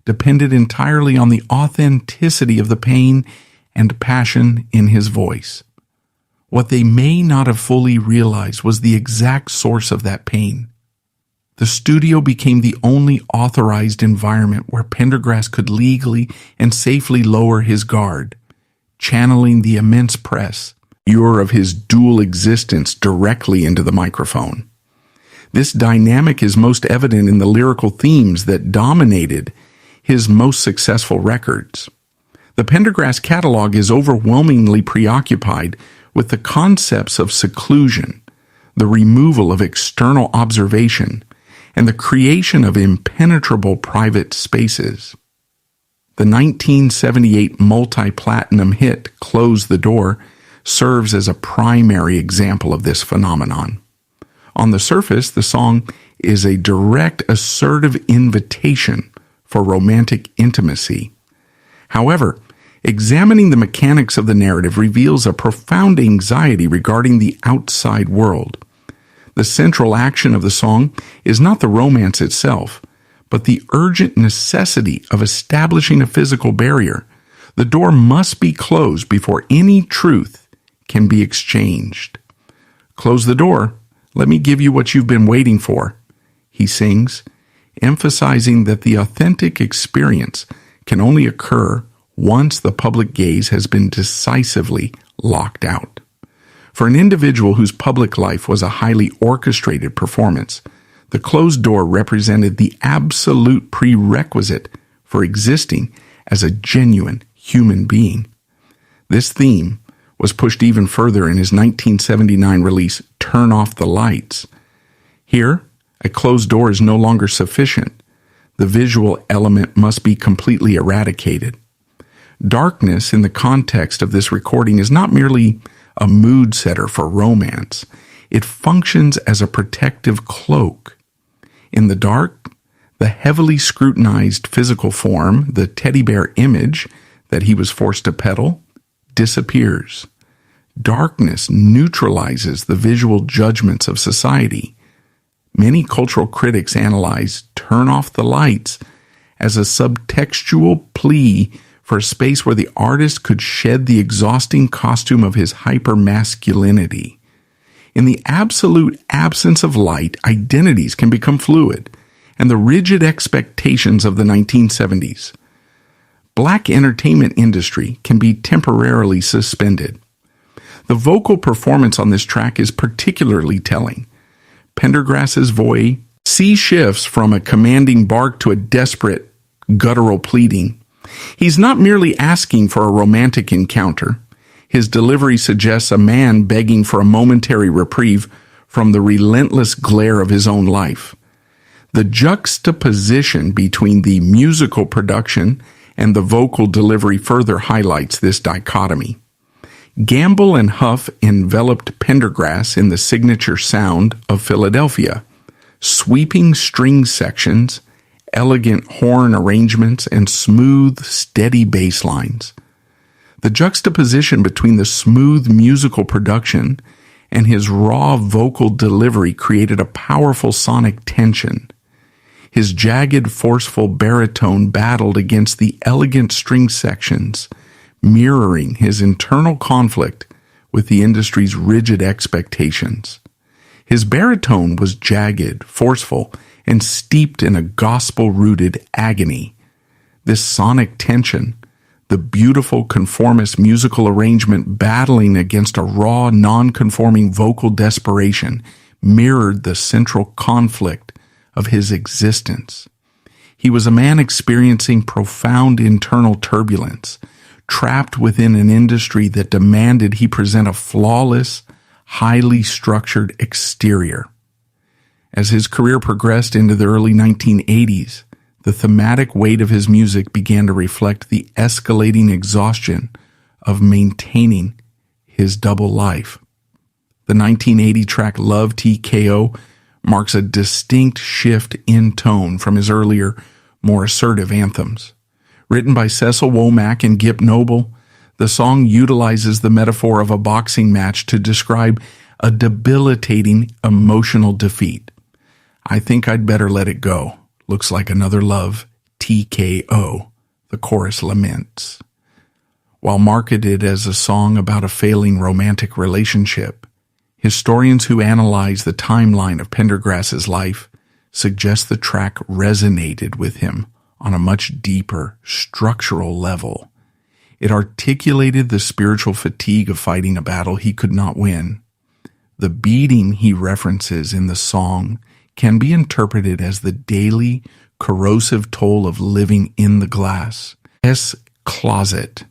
depended entirely on the authenticity of the pain and passion in his voice. What they may not have fully realized was the exact source of that pain. The studio became the only authorized environment where Pendergrass could legally and safely lower his guard, channeling the immense press of his dual existence directly into the microphone. This dynamic is most evident in the lyrical themes that dominated his most successful records. The Pendergrass catalog is overwhelmingly preoccupied with the concepts of seclusion, the removal of external observation, and the creation of impenetrable private spaces. The 1978 multi-platinum hit Close the Door serves as a primary example of this phenomenon. On the surface, the song is a direct, assertive invitation for romantic intimacy. However, examining the mechanics of the narrative reveals a profound anxiety regarding the outside world. The central action of the song is not the romance itself, but the urgent necessity of establishing a physical barrier. The door must be closed before any truth can be exchanged. Close the door. Let me give you what you've been waiting for, he sings, emphasizing that the authentic experience can only occur once the public gaze has been decisively locked out. For an individual whose public life was a highly orchestrated performance, the closed door represented the absolute prerequisite for existing as a genuine human being. This theme was pushed even further in his 1979 release, Turn Off the Lights. Here, a closed door is no longer sufficient. The visual element must be completely eradicated. Darkness, in the context of this recording, is not merely a mood setter for romance. It functions as a protective cloak. In the dark, the heavily scrutinized physical form, the teddy bear image that he was forced to peddle, disappears. Darkness neutralizes the visual judgments of society. Many cultural critics analyze Turn Off the Lights as a subtextual plea for a space where the artist could shed the exhausting costume of his hyper-masculinity. In the absolute absence of light, identities can become fluid, and the rigid expectations of the 1970s. Black entertainment industry can be temporarily suspended. The vocal performance on this track is particularly telling. Pendergrass's voice shifts from a commanding bark to a desperate, guttural pleading. He's not merely asking for a romantic encounter. His delivery suggests a man begging for a momentary reprieve from the relentless glare of his own life. The juxtaposition between the musical production and the vocal delivery further highlights this dichotomy. Gamble and Huff enveloped Pendergrass in the signature sound of Philadelphia. Sweeping string sections, elegant horn arrangements, and smooth, steady bass lines. The juxtaposition between the smooth musical production and his raw vocal delivery created a powerful sonic tension. His jagged, forceful baritone battled against the elegant string sections, mirroring his internal conflict with the industry's rigid expectations. His baritone was jagged, forceful, and steeped in a gospel-rooted agony. This sonic tension, the beautiful conformist musical arrangement battling against a raw, non-conforming vocal desperation, mirrored the central conflict of his existence. He was a man experiencing profound internal turbulence, trapped within an industry that demanded he present a flawless, highly structured exterior. As his career progressed into the early 1980s, the thematic weight of his music began to reflect the escalating exhaustion of maintaining his double life. The 1980 track Love TKO marks a distinct shift in tone from his earlier, more assertive anthems. Written by Cecil Womack and Gip Noble, the song utilizes the metaphor of a boxing match to describe a debilitating emotional defeat. I think I'd better let it go. Looks like another love, TKO, the chorus laments. While marketed as a song about a failing romantic relationship, historians who analyze the timeline of Pendergrass's life suggest the track resonated with him on a much deeper, structural level. It articulated the spiritual fatigue of fighting a battle he could not win. The beating he references in the song can be interpreted as the daily, corrosive toll of living in the glass closet.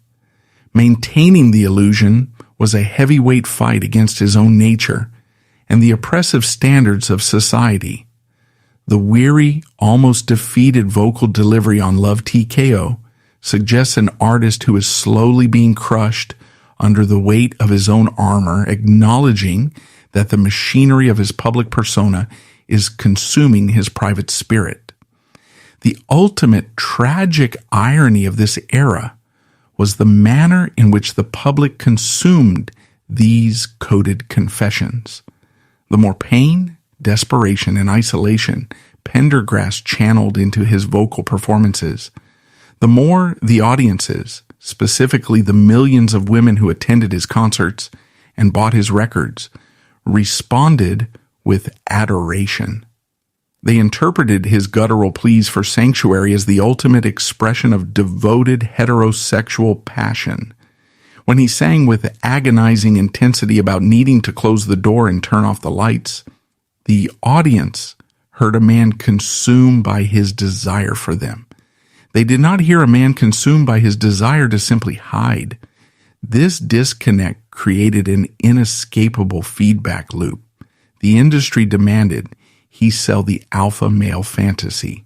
Maintaining the illusion was a heavyweight fight against his own nature and the oppressive standards of society. The weary, almost defeated vocal delivery on Love TKO suggests an artist who is slowly being crushed under the weight of his own armor, acknowledging that the machinery of his public persona is consuming his private spirit. The ultimate tragic irony of this era was the manner in which the public consumed these coded confessions. The more pain, desperation, and isolation Pendergrass channeled into his vocal performances, the more the audiences, specifically the millions of women who attended his concerts and bought his records, responded with adoration. They interpreted his guttural pleas for sanctuary as the ultimate expression of devoted heterosexual passion. When he sang with agonizing intensity about needing to close the door and turn off the lights, the audience heard a man consumed by his desire for them. They did not hear a man consumed by his desire to simply hide. This disconnect created an inescapable feedback loop. The industry demanded he sell the alpha male fantasy.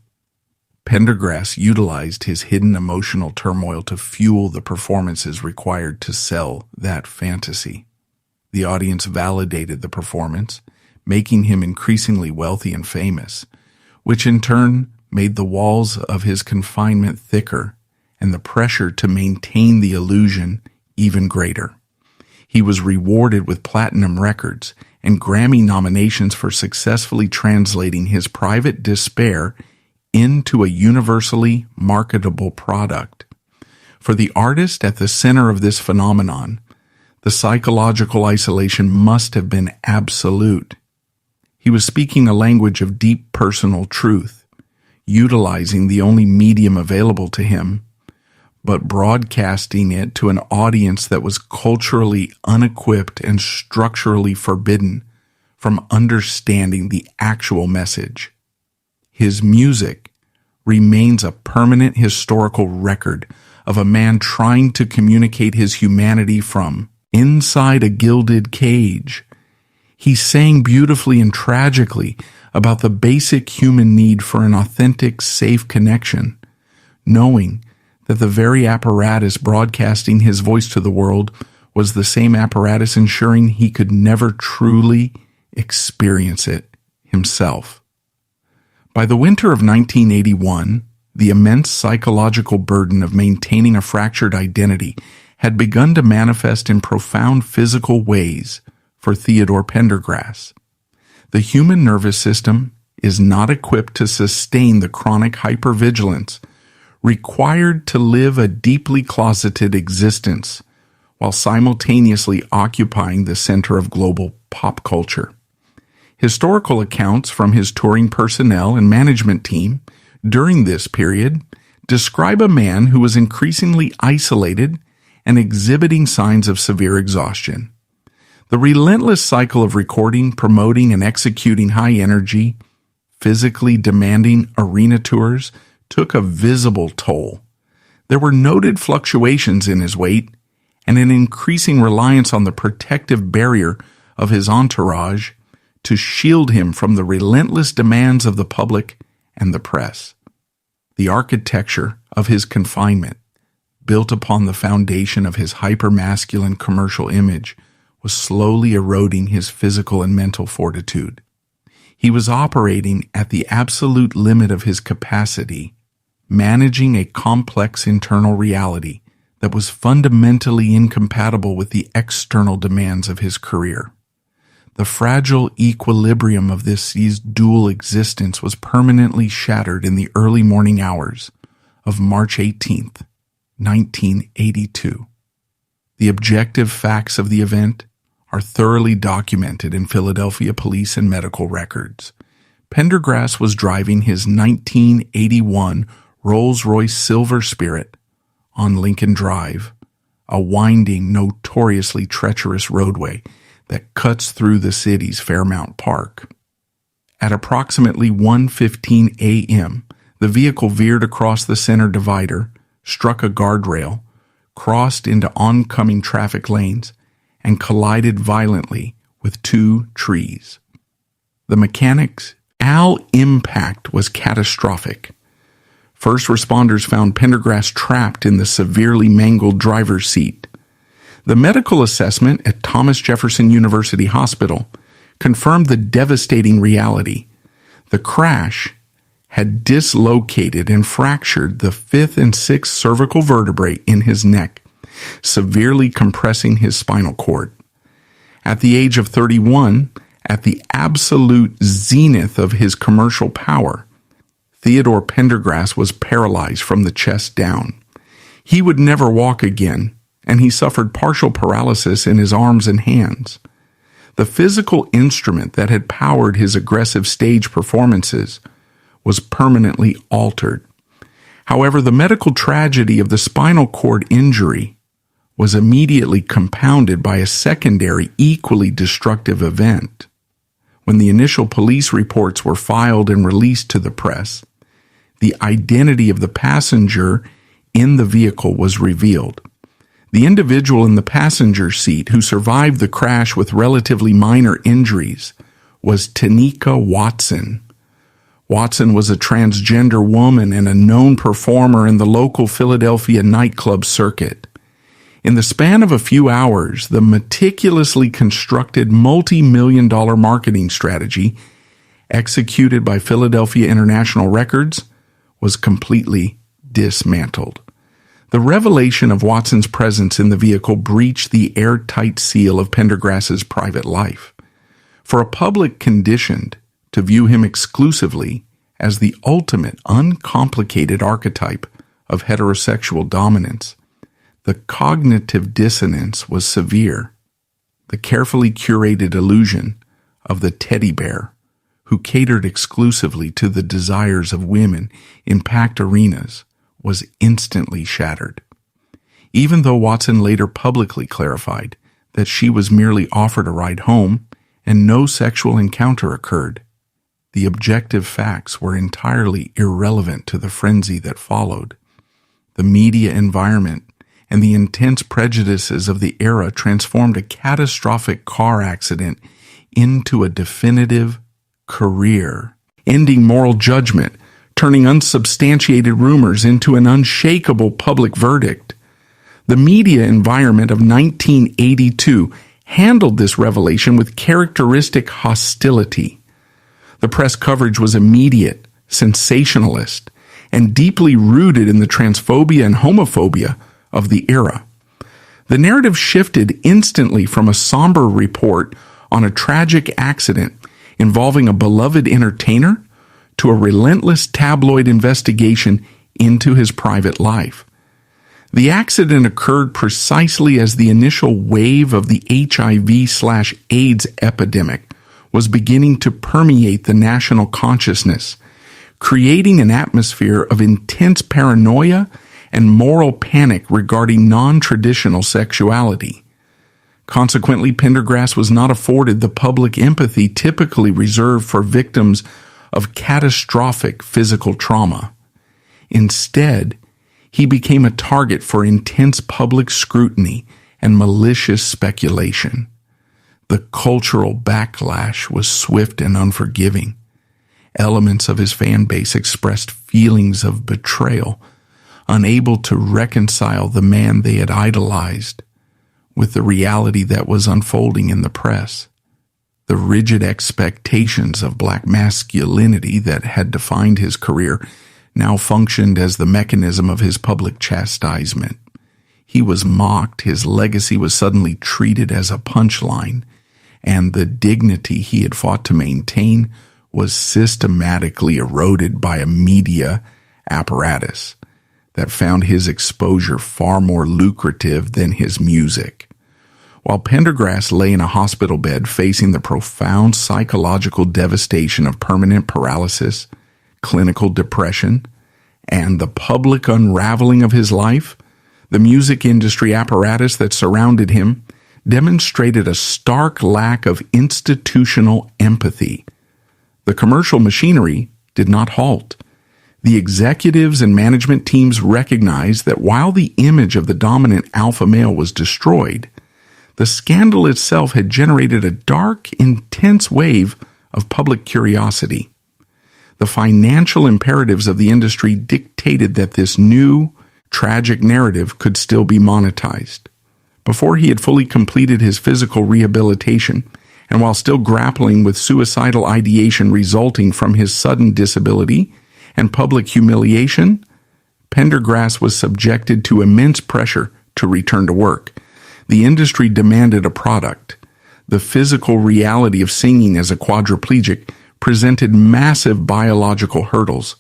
Pendergrass utilized his hidden emotional turmoil to fuel the performances required to sell that fantasy. The audience validated the performance, making him increasingly wealthy and famous, which in turn made the walls of his confinement thicker and the pressure to maintain the illusion even greater. He was rewarded with platinum records and Grammy nominations for successfully translating his private despair into a universally marketable product. For the artist at the center of this phenomenon, the psychological isolation must have been absolute. He was speaking a language of deep personal truth, utilizing the only medium available to him, but broadcasting it to an audience that was culturally unequipped and structurally forbidden from understanding the actual message. His music remains a permanent historical record of a man trying to communicate his humanity from inside a gilded cage. He sang beautifully and tragically about the basic human need for an authentic, safe connection, knowing that the very apparatus broadcasting his voice to the world was the same apparatus ensuring he could never truly experience it himself. By the winter of 1981, the immense psychological burden of maintaining a fractured identity had begun to manifest in profound physical ways for Theodore Pendergrass. The human nervous system is not equipped to sustain the chronic hypervigilance required to live a deeply closeted existence while simultaneously occupying the center of global pop culture. Historical accounts from his touring personnel and management team during this period describe a man who was increasingly isolated and exhibiting signs of severe exhaustion. The relentless cycle of recording, promoting, and executing high-energy, physically demanding arena tours took a visible toll. There were noted fluctuations in his weight and an increasing reliance on the protective barrier of his entourage to shield him from the relentless demands of the public and the press. The architecture of his confinement, built upon the foundation of his hypermasculine commercial image, was slowly eroding his physical and mental fortitude. He was operating at the absolute limit of his capacity, managing a complex internal reality that was fundamentally incompatible with the external demands of his career. The fragile equilibrium of this dual existence was permanently shattered in the early morning hours of March 18th, 1982. The objective facts of the event are thoroughly documented in Philadelphia police and medical records. Pendergrass was driving his 1981 Rolls-Royce Silver Spirit on Lincoln Drive, a winding, notoriously treacherous roadway that cuts through the city's Fairmount Park. At approximately 1:15 a.m., the vehicle veered across the center divider, struck a guardrail, crossed into oncoming traffic lanes, and collided violently with two trees. The mechanic's impact was catastrophic. First responders found Pendergrass trapped in the severely mangled driver's seat. The medical assessment at Thomas Jefferson University Hospital confirmed the devastating reality. The crash had dislocated and fractured the 5th and 6th cervical vertebrae in his neck, severely compressing his spinal cord. At the age of 31, at the absolute zenith of his commercial power, Theodore Pendergrass was paralyzed from the chest down. He would never walk again, and he suffered partial paralysis in his arms and hands. The physical instrument that had powered his aggressive stage performances was permanently altered. However, the medical tragedy of the spinal cord injury was immediately compounded by a secondary, equally destructive event. When the initial police reports were filed and released to the press, the identity of the passenger in the vehicle was revealed. The individual in the passenger seat who survived the crash with relatively minor injuries was Tanika Watson. Watson was a transgender woman and a known performer in the local Philadelphia nightclub circuit. In the span of a few hours, the meticulously constructed multi-million-dollar marketing strategy executed by Philadelphia International Records was completely dismantled. The revelation of Watson's presence in the vehicle breached the airtight seal of Pendergrass's private life. For a public conditioned to view him exclusively as the ultimate uncomplicated archetype of heterosexual dominance, the cognitive dissonance was severe. The carefully curated illusion of the teddy bear who catered exclusively to the desires of women in packed arenas was instantly shattered. Even though Watson later publicly clarified that she was merely offered a ride home and no sexual encounter occurred, the objective facts were entirely irrelevant to the frenzy that followed. The media environment and the intense prejudices of the era transformed a catastrophic car accident into a definitive career, ending moral judgment, turning unsubstantiated rumors into an unshakable public verdict. The media environment of 1982 handled this revelation with characteristic hostility. The press coverage was immediate, sensationalist, and deeply rooted in the transphobia and homophobia of the era. The narrative shifted instantly from a somber report on a tragic accident involving a beloved entertainer to a relentless tabloid investigation into his private life. The accident occurred precisely as the initial wave of the HIV/AIDS epidemic was beginning to permeate the national consciousness, creating an atmosphere of intense paranoia and moral panic regarding non-traditional sexuality. Consequently, Pendergrass was not afforded the public empathy typically reserved for victims of catastrophic physical trauma. Instead, he became a target for intense public scrutiny and malicious speculation. The cultural backlash was swift and unforgiving. Elements of his fan base expressed feelings of betrayal, unable to reconcile the man they had idolized with the reality that was unfolding in the press. The rigid expectations of black masculinity that had defined his career now functioned as the mechanism of his public chastisement. He was mocked, his legacy was suddenly treated as a punchline, and the dignity he had fought to maintain was systematically eroded by a media apparatus that found his exposure far more lucrative than his music. While Pendergrass lay in a hospital bed facing the profound psychological devastation of permanent paralysis, clinical depression, and the public unraveling of his life, the music industry apparatus that surrounded him demonstrated a stark lack of institutional empathy. The commercial machinery did not halt. The executives and management teams recognized that while the image of the dominant alpha male was destroyed, the scandal itself had generated a dark, intense wave of public curiosity. The financial imperatives of the industry dictated that this new, tragic narrative could still be monetized. Before he had fully completed his physical rehabilitation, and while still grappling with suicidal ideation resulting from his sudden disability and public humiliation, Pendergrass was subjected to immense pressure to return to work. The industry demanded a product. The physical reality of singing as a quadriplegic presented massive biological hurdles.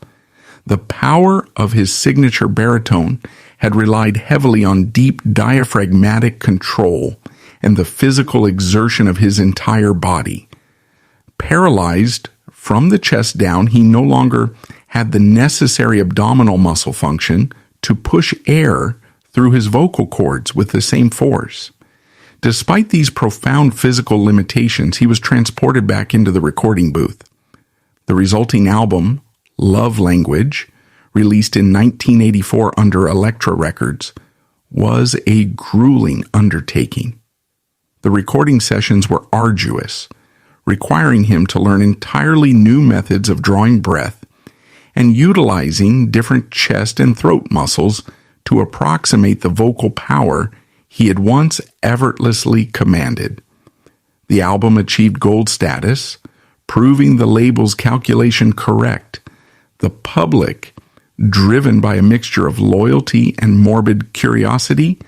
The power of his signature baritone had relied heavily on deep diaphragmatic control and the physical exertion of his entire body. Paralyzed from the chest down, he no longer had the necessary abdominal muscle function to push air through his vocal cords with the same force. Despite these profound physical limitations, he was transported back into the recording booth. The resulting album, Love Language, released in 1984 under Elektra Records, was a grueling undertaking. The recording sessions were arduous, requiring him to learn entirely new methods of drawing breath and utilizing different chest and throat muscles to approximate the vocal power he had once effortlessly commanded. The album achieved gold status, proving the label's calculation correct. The public, driven by a mixture of loyalty and morbid curiosity,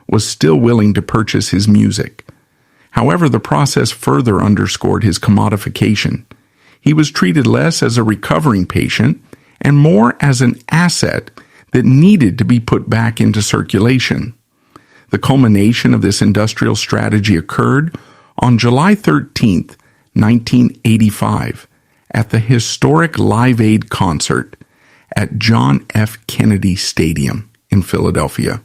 was still willing to purchase his music. However, the process further underscored his commodification. He was treated less as a recovering patient and more as an asset that needed to be put back into circulation. The culmination of this industrial strategy occurred on July 13, 1985, at the historic Live Aid concert at John F. Kennedy Stadium in Philadelphia.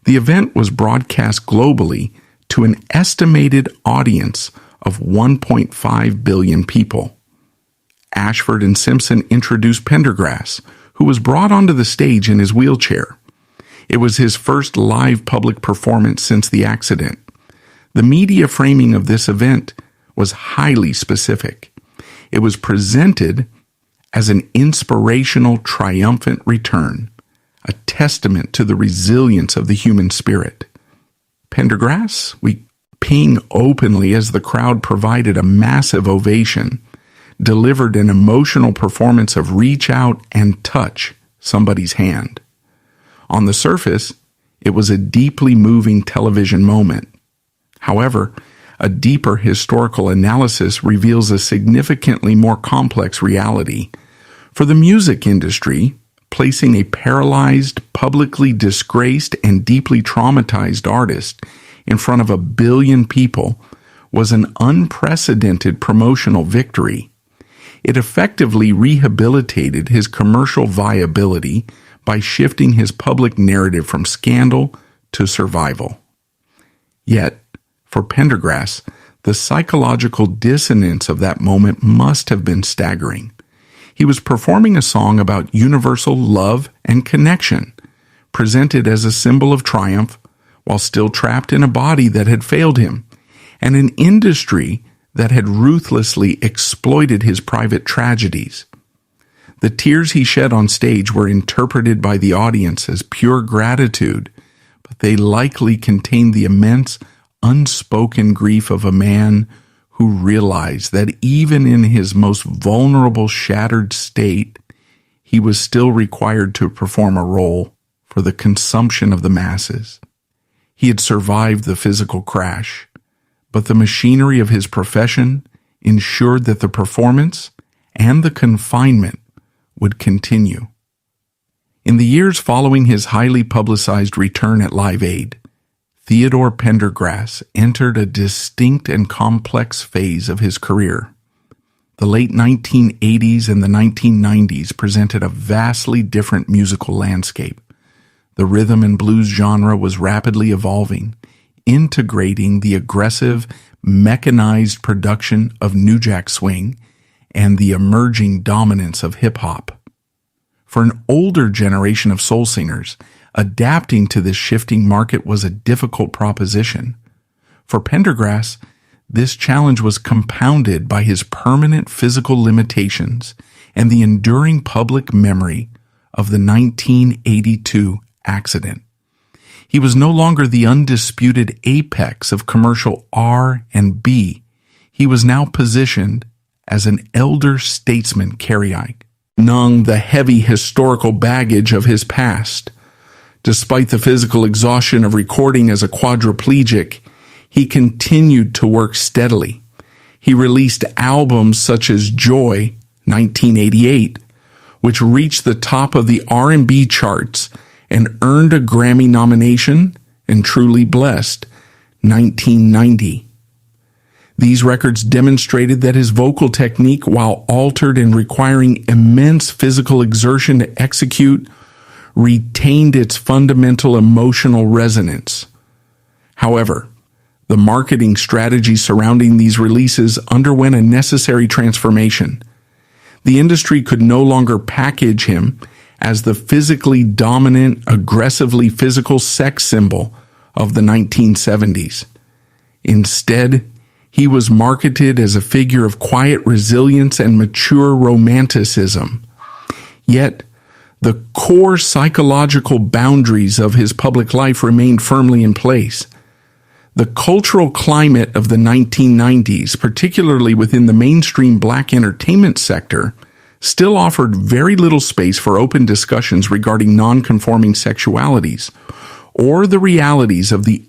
The event was broadcast globally to an estimated audience of 1.5 billion people. Ashford and Simpson introduced Pendergrass, who was brought onto the stage in his wheelchair. It was his first live public performance since the accident. The media framing of this event was highly specific. It was presented as an inspirational, triumphant return, a testament to the resilience of the human spirit. Pendergrass weeping openly as the crowd provided a massive ovation, delivered an emotional performance of reach out and touch somebody's hand. On the surface, it was a deeply moving television moment. However, a deeper historical analysis reveals a significantly more complex reality. For the music industry, placing a paralyzed, publicly disgraced, and deeply traumatized artist in front of 1 billion people was an unprecedented promotional victory. It effectively rehabilitated his commercial viability by shifting his public narrative from scandal to survival. Yet, for Pendergrass, the psychological dissonance of that moment must have been staggering. He was performing a song about universal love and connection, presented as a symbol of triumph, while still trapped in a body that had failed him, and an industry that had ruthlessly exploited his private tragedies. The tears he shed on stage were interpreted by the audience as pure gratitude, but they likely contained the immense, unspoken grief of a man who realized that even in his most vulnerable, shattered state, he was still required to perform a role for the consumption of the masses. He had survived the physical crash, but the machinery of his profession ensured that the performance and the confinement would continue. In the years following his highly publicized return at Live Aid, Theodore Pendergrass entered a distinct and complex phase of his career. The late 1980s and the 1990s presented a vastly different musical landscape. The rhythm and blues genre was rapidly evolving, integrating the aggressive, mechanized production of New Jack Swing and the emerging dominance of hip-hop. For an older generation of soul singers, adapting to this shifting market was a difficult proposition. For Pendergrass, this challenge was compounded by his permanent physical limitations and the enduring public memory of the 1982 accident. He was no longer the undisputed apex of commercial R&B. He was now positioned as an elder statesman carrying the heavy historical baggage of his past. Despite the physical exhaustion of recording as a quadriplegic, he continued to work steadily. He released albums such as Joy, 1988, which reached the top of the R&B charts and earned a Grammy nomination, and Truly Blessed, 1990. These records demonstrated that his vocal technique, while altered and requiring immense physical exertion to execute, retained its fundamental emotional resonance. However, the marketing strategy surrounding these releases underwent a necessary transformation. The industry could no longer package him as the physically dominant, aggressively physical sex symbol of the 1970s. Instead, he was marketed as a figure of quiet resilience and mature romanticism. Yet, the core psychological boundaries of his public life remained firmly in place. The cultural climate of the 1990s, particularly within the mainstream black entertainment sector, still offered very little space for open discussions regarding non-conforming sexualities or the realities of the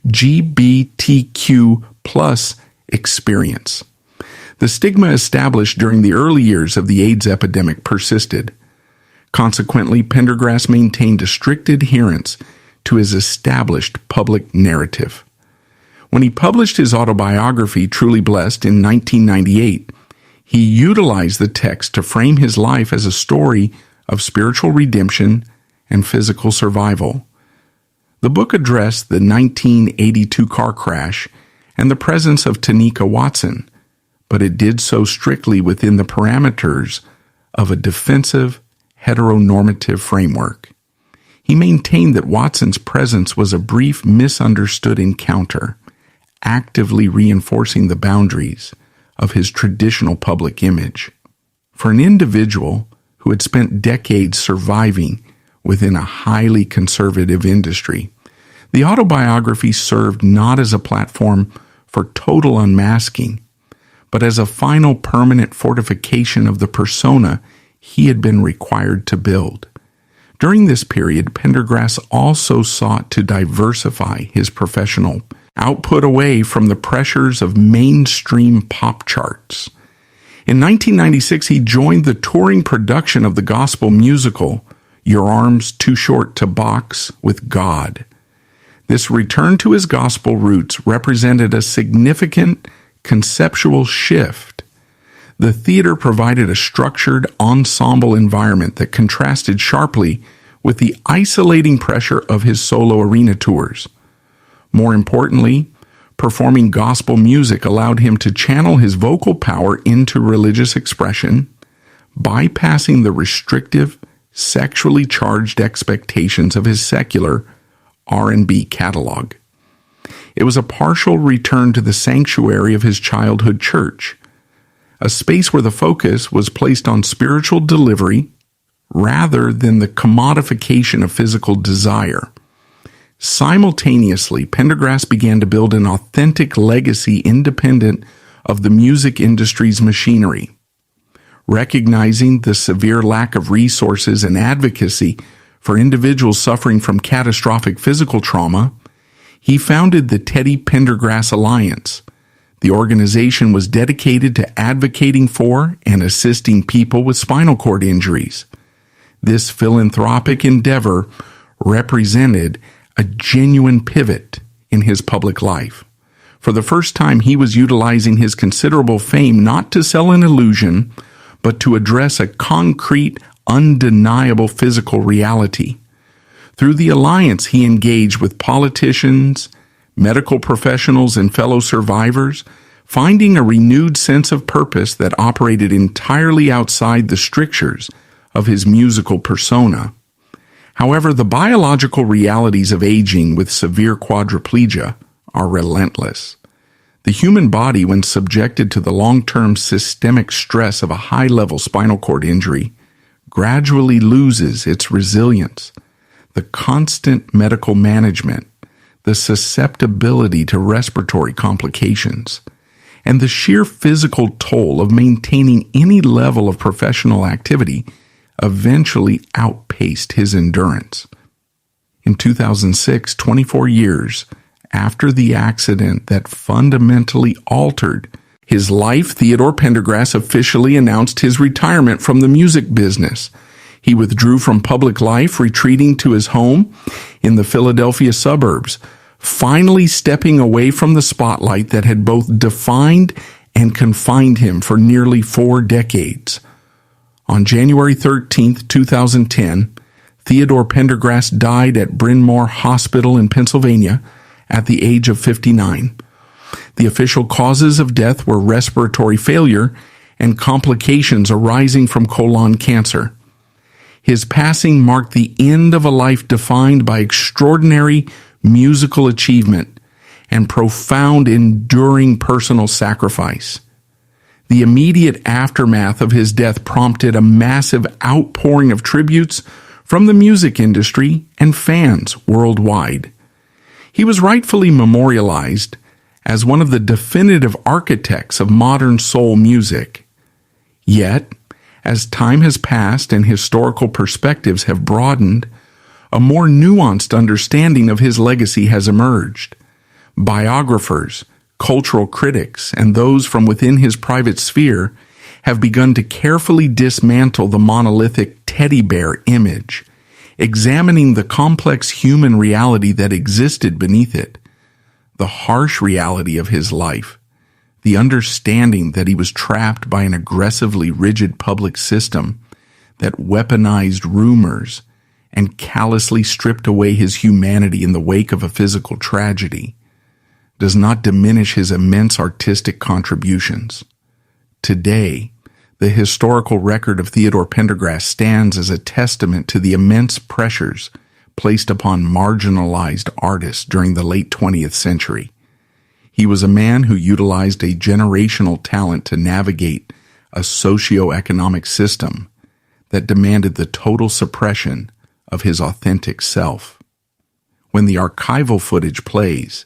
LGBTQ plus experience. The stigma established during the early years of the AIDS epidemic persisted. Consequently, Pendergrass maintained a strict adherence to his established public narrative. When he published his autobiography, Truly Blessed, in 1998, he utilized the text to frame his life as a story of spiritual redemption and physical survival. The book addressed the 1982 car crash and the presence of Tanika Watson, but it did so strictly within the parameters of a defensive, heteronormative framework. He maintained that Watson's presence was a brief, misunderstood encounter, actively reinforcing the boundaries of his traditional public image. For an individual who had spent decades surviving within a highly conservative industry, the autobiography served not as a platform for total unmasking, but as a final permanent fortification of the persona he had been required to build. During this period, Pendergrass also sought to diversify his professional output away from the pressures of mainstream pop charts. In 1996, he joined the touring production of the gospel musical Your Arms Too Short to Box with God. This return to his gospel roots represented a significant conceptual shift. The theater provided a structured ensemble environment that contrasted sharply with the isolating pressure of his solo arena tours. More importantly, performing gospel music allowed him to channel his vocal power into religious expression, bypassing the restrictive, sexually charged expectations of his secular R&B catalog. It was a partial return to the sanctuary of his childhood church, a space where the focus was placed on spiritual delivery rather than the commodification of physical desire. Simultaneously, Pendergrass began to build an authentic legacy independent of the music industry's machinery. Recognizing the severe lack of resources and advocacy for individuals suffering from catastrophic physical trauma, he founded the Teddy Pendergrass Alliance. The organization was dedicated to advocating for and assisting people with spinal cord injuries. This philanthropic endeavor represented a genuine pivot in his public life. For the first time, he was utilizing his considerable fame not to sell an illusion, but to address a concrete, undeniable physical reality. Through the alliance, he engaged with politicians, medical professionals, and fellow survivors, finding a renewed sense of purpose that operated entirely outside the strictures of his musical persona. However, the biological realities of aging with severe quadriplegia are relentless. The human body, when subjected to the long-term systemic stress of a high-level spinal cord injury, gradually loses its resilience. The constant medical management, the susceptibility to respiratory complications, and the sheer physical toll of maintaining any level of professional activity eventually outpaced his endurance. In 2006, 24 years after the accident that fundamentally altered his life, Theodore Pendergrass officially announced his retirement from the music business. He withdrew from public life, retreating to his home in the Philadelphia suburbs, finally stepping away from the spotlight that had both defined and confined him for nearly 4 decades. On January 13, 2010, Theodore Pendergrass died at Bryn Mawr Hospital in Pennsylvania at the age of 59. The official causes of death were respiratory failure and complications arising from colon cancer. His passing marked the end of a life defined by extraordinary musical achievement and profound, enduring personal sacrifice. The immediate aftermath of his death prompted a massive outpouring of tributes from the music industry and fans worldwide. He was rightfully memorialized as one of the definitive architects of modern soul music. Yet, as time has passed and historical perspectives have broadened, a more nuanced understanding of his legacy has emerged. Biographers, cultural critics, and those from within his private sphere have begun to carefully dismantle the monolithic teddy bear image, examining the complex human reality that existed beneath it, the harsh reality of his life, the understanding that he was trapped by an aggressively rigid public system that weaponized rumors and callously stripped away his humanity in the wake of a physical tragedy, does not diminish his immense artistic contributions. Today, the historical record of Theodore Pendergrass stands as a testament to the immense pressures placed upon marginalized artists during the late 20th century. He was a man who utilized a generational talent to navigate a socio-economic system that demanded the total suppression of his authentic self. When the archival footage plays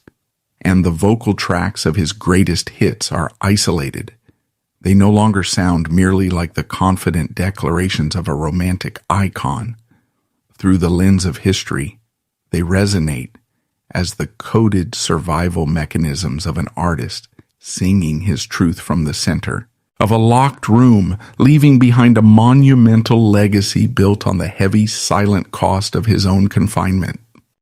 and the vocal tracks of his greatest hits are isolated, they no longer sound merely like the confident declarations of a romantic icon. Through the lens of history, they resonate as the coded survival mechanisms of an artist singing his truth from the center of a locked room, leaving behind a monumental legacy built on the heavy, silent cost of his own confinement.